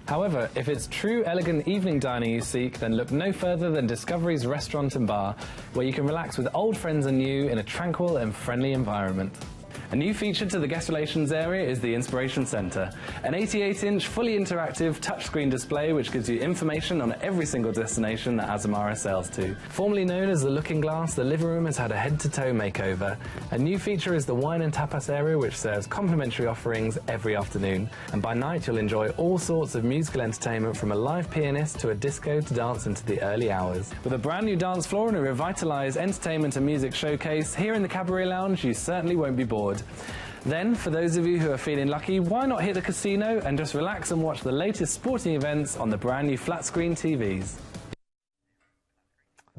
However, if it's true elegant evening dining you seek, then look no further than Discovery's Restaurant and Bar, where you can relax with old friends and new in a tranquil and friendly environment. A new feature to the guest relations area is the Inspiration Centre, an 88-inch fully interactive touchscreen display which gives you information on every single destination that Azamara sails to. Formerly known as the Looking Glass, the living room has had a head-to-toe makeover. A new feature is the wine and tapas area, which serves complimentary offerings every afternoon. And by night you'll enjoy all sorts of musical entertainment, from a live pianist to a disco to dance into the early hours. With a brand new dance floor and a revitalised entertainment and music showcase, here in the Cabaret Lounge you certainly won't be bored. Then, for those of you who are feeling lucky, why not hit the casino and just relax and watch the latest sporting events on the brand new flat screen TVs.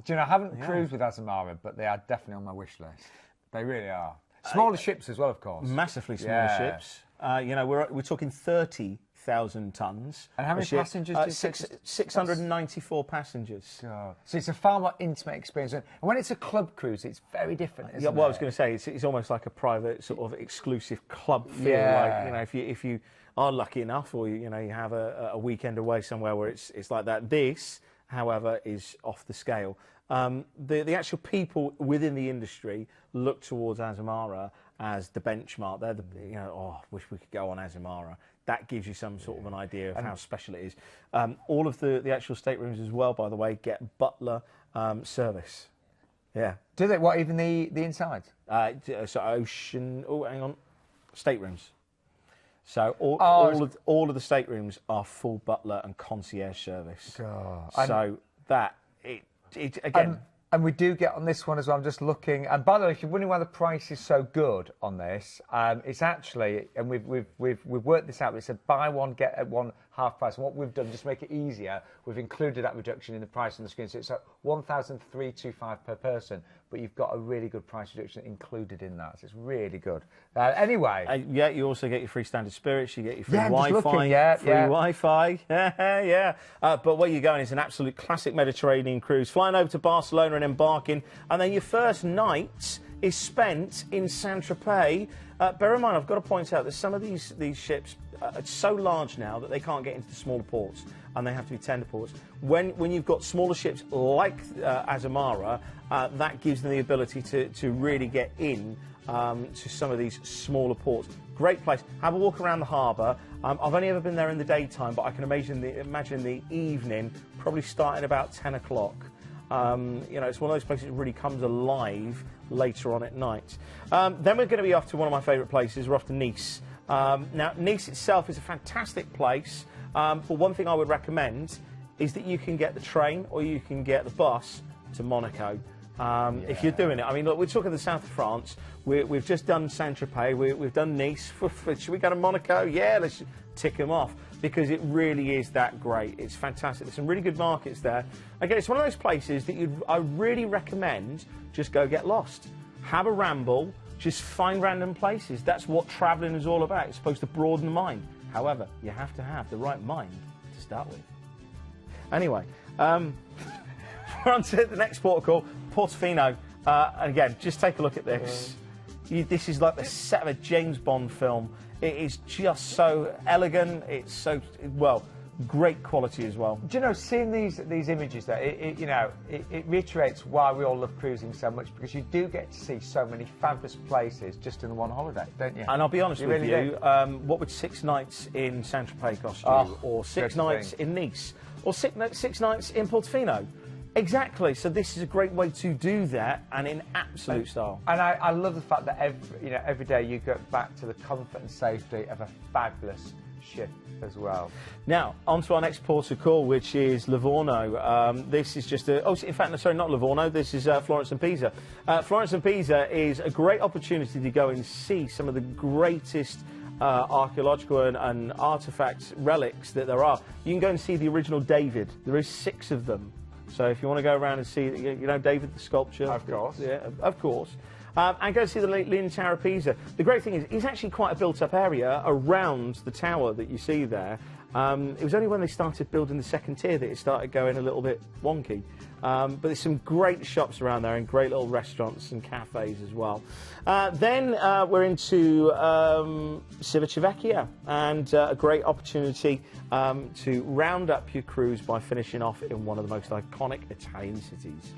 Do you know, I haven't cruised with Azamara, but they are definitely on my wish list. They really are. Smaller ships as well, of course. Massively smaller ships. You know, we're talking 30,000 tons. And how many passengers do you 694 passengers. God. So it's a far more intimate experience. And when it's a club cruise, it's very different, isn't it? Well, I was going to say, it's almost like a private, sort of exclusive club feel. Like, you know, if you are lucky enough, or you have a weekend away somewhere where it's like that. This, however, is off the scale. The actual people within the industry look towards Azamara as the benchmark. They're I wish we could go on Azamara. That gives you some sort of an idea of how special it is. All of the actual staterooms as well, by the way, get butler service. Yeah. Do they? What, even the insides? So ocean. Oh, hang on. Staterooms. So all of the staterooms are full butler and concierge service. God. So that it again. And we do get on this one as well. I'm just looking. And by the way, if you're wondering why the price is so good on this, it's actually, and we've worked this out. It's a buy one get one half price. And what we've done, just to make it easier, we've included that reduction in the price on the screen. So it's at $1,325 per person, but you've got a really good price reduction included in that. So it's really good. Anyway. Yeah, you also get your free standard spirits, you get your free Yeah, Wi-Fi. Free Wi-Fi. Yeah. But where you're going is an absolute classic Mediterranean cruise. Flying over to Barcelona and embarking, and then your first night is spent in Saint-Tropez. Bear in mind, I've got to point out that some of these ships are so large now that they can't get into the smaller ports, and they have to be tender ports. When you've got smaller ships like Azamara, that gives them the ability to really get in to some of these smaller ports. Great place. Have a walk around the harbour. I've only ever been there in the daytime, but I can imagine the evening, probably starting about 10 o'clock. You know, it's one of those places that really comes alive later on at night. Then we're going to be off to one of my favourite places. We're off to Nice. Now, Nice itself is a fantastic place, but one thing I would recommend is that you can get the train or you can get the bus to Monaco. If you're doing it. I mean, look, we're talking the south of France. We've just done Saint-Tropez. We've done Nice. Should we go to Monaco? Yeah, let's tick them off, because it really is that great. It's fantastic. There's some really good markets there. Again, it's one of those places that I really recommend just go get lost. Have a ramble. Just find random places. That's what travelling is all about. It's supposed to broaden the mind. However, you have to have the right mind to start with. Anyway, we're on to the next port call, Portofino. And again, just take a look at this. This is like the set of a James Bond film. It is just so elegant. It's so, well, great quality as well. Do you know, seeing these images there, it reiterates why we all love cruising so much, because you do get to see so many fabulous places just in one holiday, don't you? And I'll be honest with you, what would 6 nights in Saint-Tropez cost you? Or 6 nights in Nice? Or 6 nights in Portofino? Exactly. So this is a great way to do that, and in absolute style. And I love the fact that every day you go back to the comfort and safety of a fabulous ship as well. Now, on to our next port of call, which is Livorno. This is just a... Oh, in fact, no, sorry, not Livorno. This is Florence and Pisa. Florence and Pisa is a great opportunity to go and see some of the greatest archaeological and artefact relics that there are. You can go and see the original David. There is 6 of them. So if you want to go around and see, you know, David the sculpture. Of course. Yeah, of course. And go see the Leaning Tower of Pisa. The great thing is, it's actually quite a built-up area around the tower that you see there. It was only when they started building the second tier that it started going a little bit wonky. But there's some great shops around there and great little restaurants and cafes as well. Then we're into Civitavecchia, and a great opportunity to round up your cruise by finishing off in one of the most iconic Italian cities.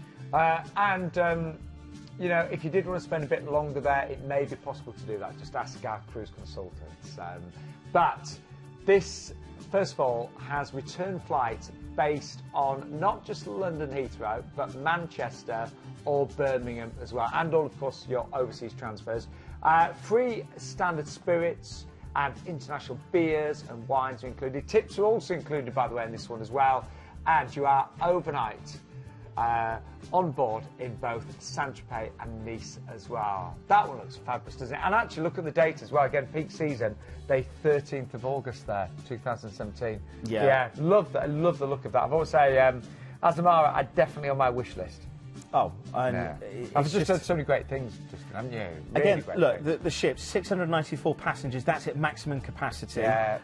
You know, if you did want to spend a bit longer there, it may be possible to do that. Just ask our cruise consultants. But this, first of all, has return flights based on not just London Heathrow, but Manchester or Birmingham as well, and all, of course, your overseas transfers. Free standard spirits and international beers and wines are included. Tips are also included, by the way, in this one as well. And you are overnight on board in both Saint-Tropez and Nice as well. That one looks fabulous, doesn't it? And actually, look at the date as well. Again, peak season, day 13th of August there, 2017. Yeah, love that. I love the look of that. I've always say Azamara are definitely on my wish list. Oh, and I've just heard so many great things, Justin, haven't you? Really again, look, the ship, 694 passengers, that's at maximum capacity. Yeah.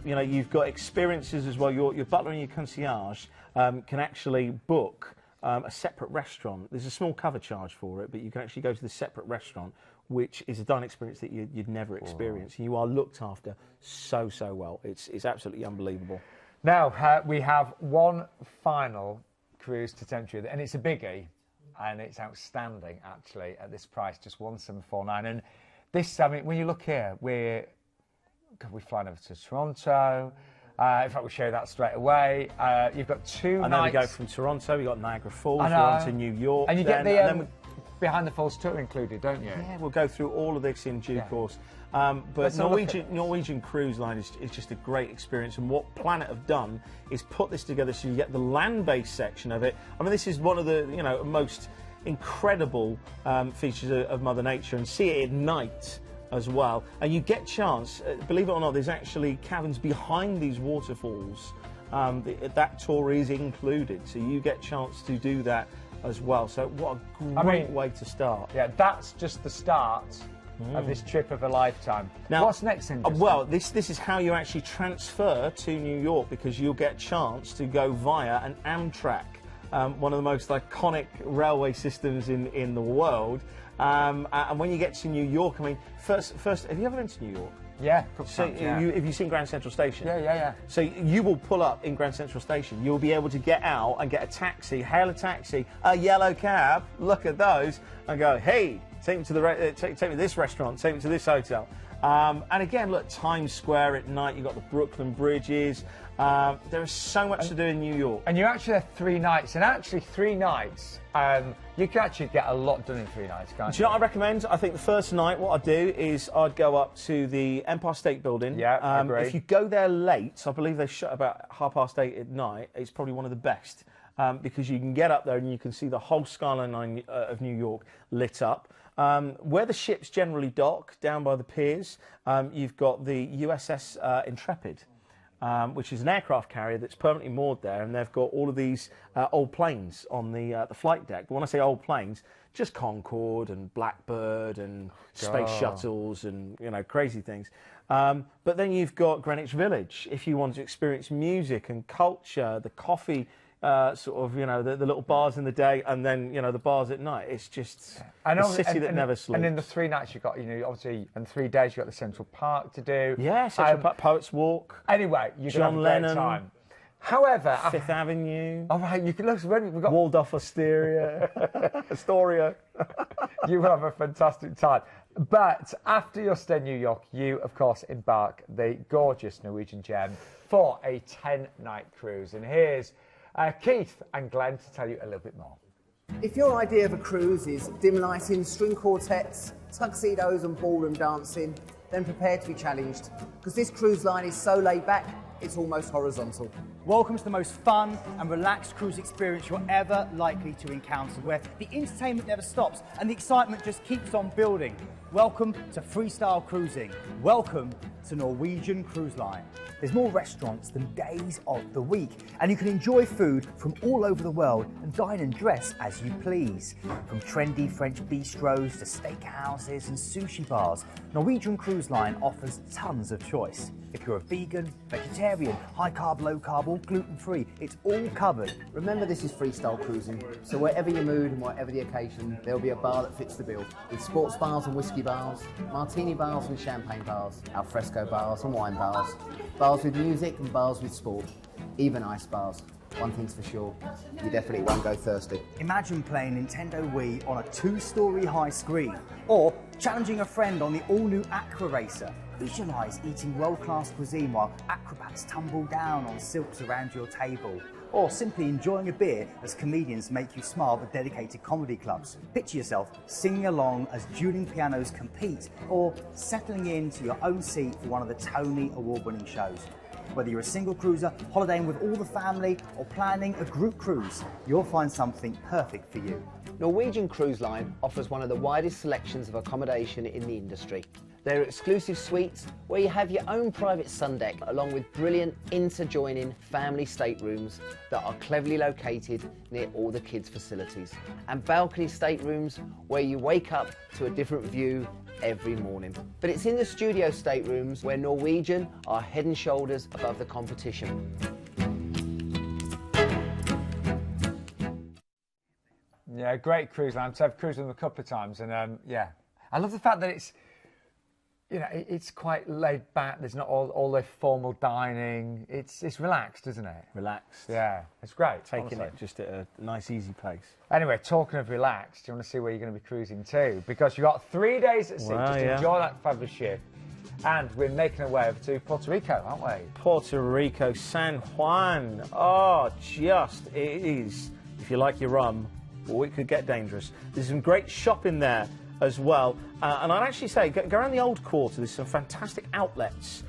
You know, you've got experiences as well. Your butler and your concierge can actually book a separate restaurant. There's a small cover charge for it, but you can actually go to the separate restaurant, which is a dining experience that you'd never experience. And you are looked after so well. It's absolutely unbelievable. Now, we have one final cruise to tempt you, and it's a biggie, and it's outstanding, actually, at this price, just $1,749. And this, I mean, when you look here, we're flying over to Toronto. In fact, we'll show you that straight away. You've got 2 nights. And then we go from Toronto, we've got Niagara Falls, we're on to New York. And you get the Behind the Falls tour included, don't you? Yeah, we'll go through all of this in due course. But Norwegian Cruise Line is just a great experience, and what Planet have done is put this together so you get the land-based section of it. I mean, this is one of the most incredible features of Mother Nature, and see it at night as well. And you get chance, believe it or not, there's actually caverns behind these waterfalls. That tour is included, so you get chance to do that as well. So what a great way to start. Yeah, that's just the start of this trip of a lifetime. Now, what's next then? Well, this is how you actually transfer to New York, because you'll get a chance to go via an Amtrak, one of the most iconic railway systems in the world. And when you get to New York, I mean, first, have you ever been to New York? Yeah. So have you seen Grand Central Station? Yeah. So you will pull up in Grand Central Station. You'll be able to get out and get a taxi, hail a taxi, a yellow cab, look at those, and go, hey, take me to take me to this restaurant, take me to this hotel. And again, look, Times Square at night. You've got the Brooklyn bridges. There is so much to do in New York. And you're actually there 3 nights, and actually 3 nights, you can actually get a lot done in 3 nights, can't you? Do you know what I recommend? I think the first night, what I'd do is I'd go up to the Empire State Building. Yeah, I agree. If you go there late, I believe they shut about 8:30 at night, it's probably one of the best, because you can get up there and you can see the whole skyline of New York lit up. Where the ships generally dock, down by the piers, you've got the USS Intrepid, which is an aircraft carrier that's permanently moored there, and they've got all of these old planes on the flight deck. But when I say old planes, just Concorde and Blackbird and space shuttles and, you know, crazy things. But then you've got Greenwich Village, if you want to experience music and culture, the coffee, sort of, you know, the little bars in the day, and then, you know, the bars at night. It's just a city that never sleeps. And in the 3 nights you've got, you know, obviously, and 3 days you've got the Central Park to do. Yeah, Central Park, Poets Walk. Anyway, you're going to have a Lennon, great time. However, Fifth Avenue. All right, you can look. We've got Waldorf Astoria. Astoria. You will have a fantastic time. But after your stay in New York, you, of course, embark the gorgeous Norwegian gem for a 10-night cruise. And here's Keith and Glenn to tell you a little bit more. If your idea of a cruise is dim lighting, string quartets, tuxedos and ballroom dancing, then prepare to be challenged, because this cruise line is so laid back, it's almost horizontal. Welcome to the most fun and relaxed cruise experience you're ever likely to encounter, where the entertainment never stops and the excitement just keeps on building. Welcome to freestyle cruising. Welcome to Norwegian Cruise Line. There's more restaurants than days of the week, and you can enjoy food from all over the world and dine and dress as you please. From trendy French bistros to steakhouses and sushi bars, Norwegian Cruise Line offers tons of choice. If you're a vegan, vegetarian, high carb, low carb, or gluten-free, it's all covered. Remember, this is freestyle cruising, so whatever your mood and whatever the occasion, there'll be a bar that fits the bill. With sports bars and whiskey bars, martini bars and champagne bars, alfresco bars and wine bars, bars with music and bars with sport, even ice bars. One thing's for sure, you definitely won't go thirsty. Imagine playing Nintendo Wii on a 2-story high screen, or challenging a friend on the all-new Aqua Racer. Visualise eating world-class cuisine while acrobats tumble down on silks around your table. Or simply enjoying a beer as comedians make you smile with dedicated comedy clubs. Picture yourself singing along as dueling pianos compete, or settling into your own seat for one of the Tony Award-winning shows. Whether you're a single cruiser, holidaying with all the family, or planning a group cruise, you'll find something perfect for you. Norwegian Cruise Line offers one of the widest selections of accommodation in the industry. There are exclusive suites where you have your own private sun deck, along with brilliant interjoining family staterooms that are cleverly located near all the kids' facilities, and balcony staterooms where you wake up to a different view every morning. But it's in the studio staterooms where Norwegian are head and shoulders above the competition. Yeah, great cruise line. So I've cruised with them a couple of times, and yeah, I love the fact that it's, you know, it's quite laid back. There's not all the formal dining. It's relaxed, isn't it? Relaxed. Yeah, it's great. Taking honestly. it just at a nice, easy pace. Anyway, talking of relaxed, do you want to see where you're going to be cruising to? Because you've got 3 days at sea. Wow, Just yeah. enjoy that fabulous ship. And we're making our way over to Puerto Rico, aren't we? Puerto Rico, San Juan. Oh, it is. If you like your rum, well, it could get dangerous. There's some great shopping there as well. And I'd actually say, go around the Old Quarter. There's some fantastic outlets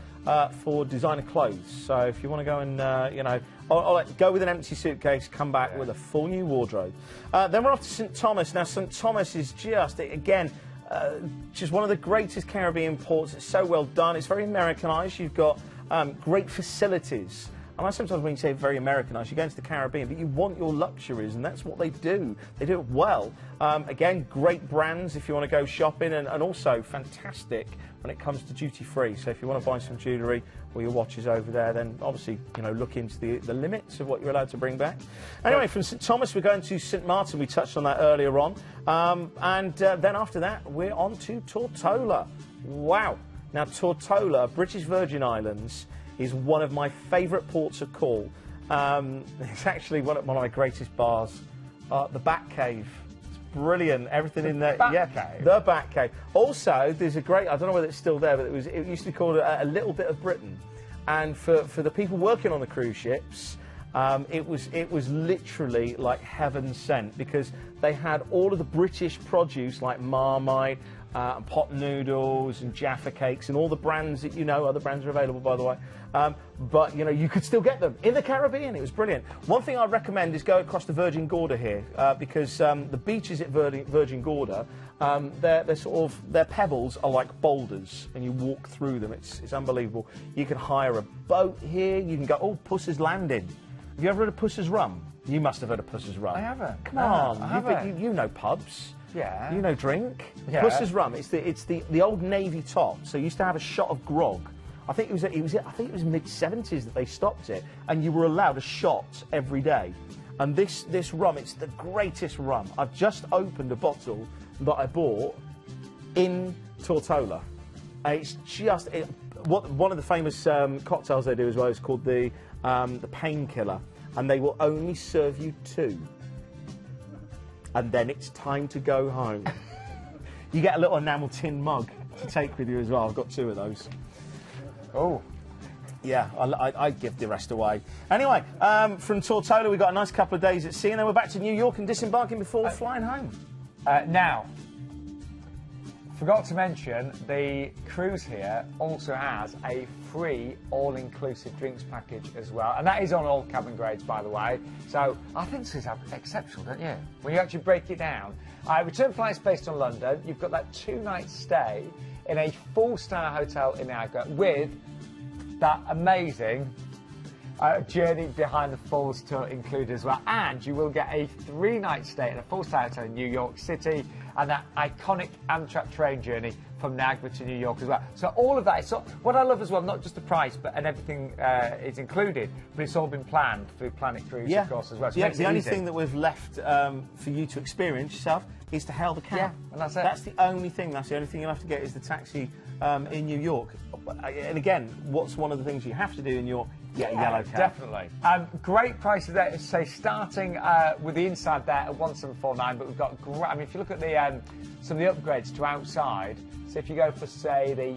for designer clothes. So if you want to go and, you know, go with an empty suitcase, come back with a full new wardrobe. Then we're off to St. Thomas. Now, St. Thomas is just, again, just one of the greatest Caribbean ports. It's so well done. It's very Americanized. You've got great facilities. And I sometimes, when you say very Americanized, you go into the Caribbean, but you want your luxuries, and that's what they do. They do it well. Again, great brands if you want to go shopping, and also fantastic when it comes to duty-free. So if you want to buy some jewellery or your watches over there, then obviously, you know, look into the limits of what you're allowed to bring back. Anyway, from St Thomas, we're going to St Martin. We touched on that earlier on. Then after that, we're on to Tortola. Wow. Now, Tortola, British Virgin Islands, is one of my favourite ports of call. It's actually one of my greatest bars. The Bat Cave. It's brilliant. Everything in there. Cave? The Bat Cave. Also, there's a great, I don't know whether it's still there, but it used to be called a Little Bit of Britain. And for the people working on the cruise ships, it was literally like heaven sent, because they had all of the British produce like Marmite, pot noodles and Jaffa cakes and all the brands that you know. Other brands are available, by the way. But, you know, you could still get them in the Caribbean. It was brilliant. One thing I'd recommend is go across the Virgin Gorda here, because the beaches at Virgin Gorda, their pebbles are like boulders, and you walk through them. It's unbelievable. You can hire a boat here. You can go, Puss's Landing. Have you ever heard of Puss's Rum? You must have heard of Puss's Rum. I haven't. Come No, on, I haven't. you know pubs. Yeah. You know drink. Yeah. Puss's Rum. It's the old Navy top. So you used to have a shot of grog. I think it was mid-70s that they stopped it, and you were allowed a shot every day. And this rum, it's the greatest rum. I've just opened a bottle that I bought in Tortola. It's just one of the famous cocktails they do as well is called the Painkiller, and they will only serve you 2. And then it's time to go home. You get a little enamel tin mug to take with you as well. I've got 2 of those. Oh. Yeah, I'd give the rest away. Anyway, from Tortola, we got a nice couple of days at sea, and then we're back to New York and disembarking before flying home. Now, forgot to mention, the cruise here also has a free all-inclusive drinks package as well, and that is on all cabin grades, by the way. So I think this is exceptional, don't you? When you actually break it down. Return flights based on London. You've got that 2-night stay in a 4-star hotel in Niagara with that amazing journey behind the falls tour included as well. And you will get a 3-night stay in a 4-star hotel in New York City, and that iconic Amtrak train journey from Niagara to New York as well. So all of that is what I love as well, not just the price, but and everything is included, but it's all been planned through Planet Cruise, of course, as well. So the only thing that we've left for you to experience yourself is to hail the cab. Yeah, and that's it. That's the only thing. That's the only thing you'll have to get is the taxi in New York. And again, what's one of the things you have to do in New York? Get a yellow cab. Definitely. Great prices there. Say starting with the inside there at 1749, but we've got great. I mean, if you look at the some of the upgrades to outside, so if you go for say the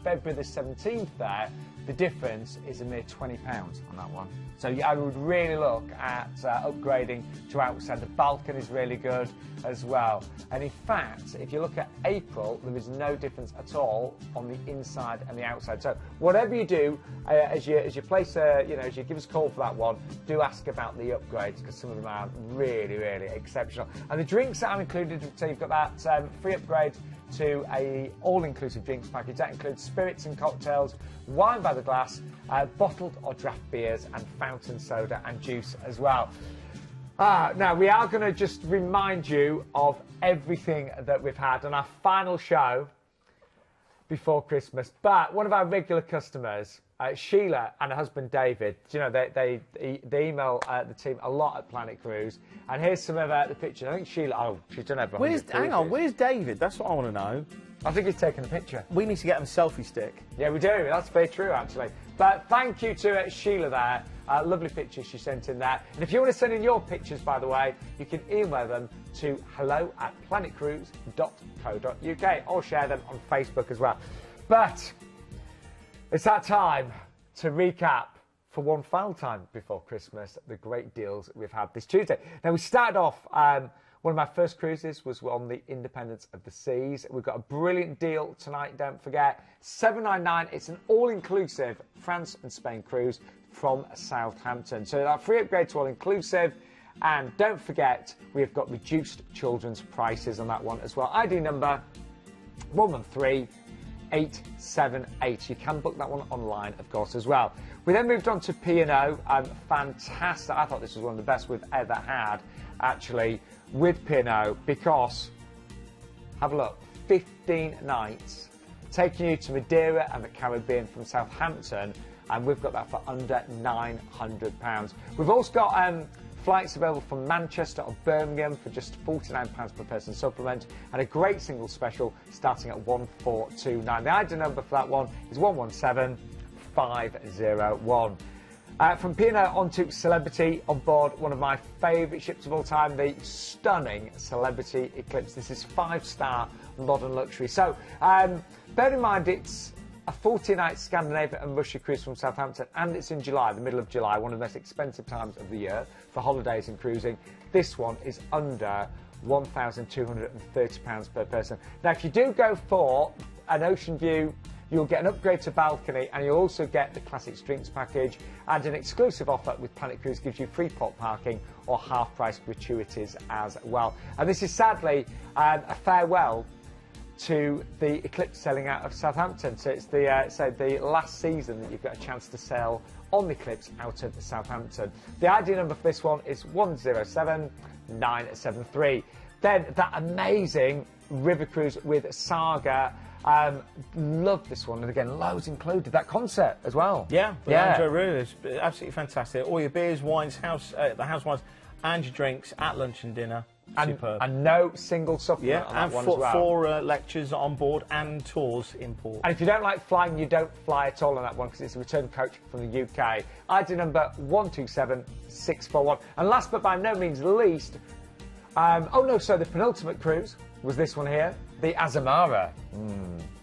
February the 17th there, the difference is a mere £20 on that one. So I would really look at upgrading to outside. The balcony is really good as well. And in fact, if you look at April, there is no difference at all on the inside and the outside. So whatever you do, as you place as you give us a call for that one, do ask about the upgrades, because some of them are really, really exceptional. And the drinks that are included, so you've got that free upgrade to a all-inclusive drinks package. That includes spirits and cocktails, wine by the glass, bottled or draft beers, and fountain soda and juice as well. Now, we are going to just remind you of everything that we've had on our final show before Christmas. But one of our regular customers, Sheila, and her husband David, you know, they email the team a lot at Planet Cruise. And here's some of the pictures. I think Sheila, she's done over 100 Hang on, where's David? That's what I want to know. I think he's taken a picture. We need to get him a selfie stick. Yeah, we do. That's very true, actually. But thank you to Sheila there. Lovely pictures she sent in there. And if you want to send in your pictures, by the way, you can email them to hello@planetcruise.co.uk or share them on Facebook as well. But it's that time to recap for one final time before Christmas the great deals we've had this Tuesday. Now, we started off, one of my first cruises was on the Independence of the Seas. We've got a brilliant deal tonight, don't forget. $799, it's an all-inclusive France and Spain cruise from Southampton. So that free upgrade to all-inclusive. And don't forget, we've got reduced children's prices on that one as well. ID number 113-878. You can book that one online, of course, as well. We then moved on to P&O. Fantastic. I thought this was one of the best we've ever had, actually, with P&O, because, have a look, 15 nights, taking you to Madeira and the Caribbean from Southampton, and we've got that for under £900. We've also got flights available from Manchester or Birmingham for just £49 per person supplement, and a great single special starting at 1429. The ID number for that one is 117501. From P&O on to Celebrity, on board one of my favourite ships of all time, the stunning Celebrity Eclipse. This is 5-star modern luxury. So, bear in mind it's a 40-night Scandinavia and Russia cruise from Southampton, and it's in July, the middle of July, one of the most expensive times of the year for holidays and cruising. This one is under £1,230 per person. Now, if you do go for an ocean view, you'll get an upgrade to balcony, and you'll also get the Classics Drinks package, and an exclusive offer with Planet Cruise gives you free pot parking or half-price gratuities as well. And this is sadly a farewell to the Eclipse sailing out of Southampton. So it's the last season that you've got a chance to sail on the Eclipse out of Southampton. The ID number for this one is 107973. Then that amazing river cruise with Saga. Love this one, and again, loads included. That concert as well. Yeah, Rieu is absolutely fantastic. All your beers, wines, the house wines, and your drinks at lunch and dinner. Superb. And no single supplement on that one as well. 4 lectures on board and tours in port. And if you don't like flying, you don't fly at all on that one, because it's a return coach from the UK. ID number 127641. And last but by no means least, the penultimate cruise was this one here, the Azamara.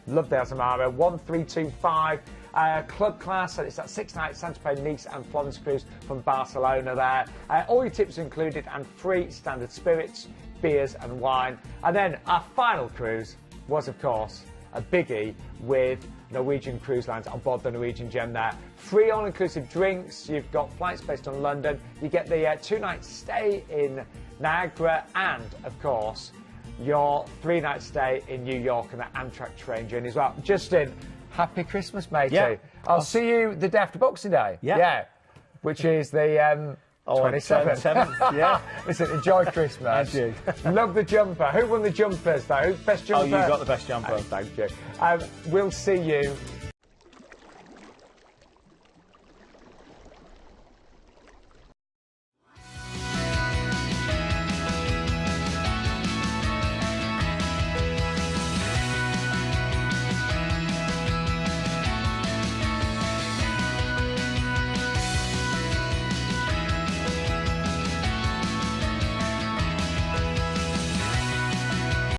Love the Azamara, 1325. Club class, so it's that 6-night Saint-Tropez, Nice and Florence cruise from Barcelona there. All your tips are included, and free standard spirits, beers and wine. And then our final cruise was, of course, a biggie with Norwegian Cruise Lines on board the Norwegian Gem there. Free all-inclusive drinks, you've got flights based on London, you get the 2-night stay in Niagara, and, of course, your 3-night stay in New York and the Amtrak train journey as well. Justin, happy Christmas, matey. Yeah. I'll see you the day after Boxing Day. Yeah. Which is the 27th. Yeah. Listen, enjoy Christmas. And you. Love the jumper. Who won the jumpers, though? Best jumper? Oh, you got the best jumper. Thank you. We'll see you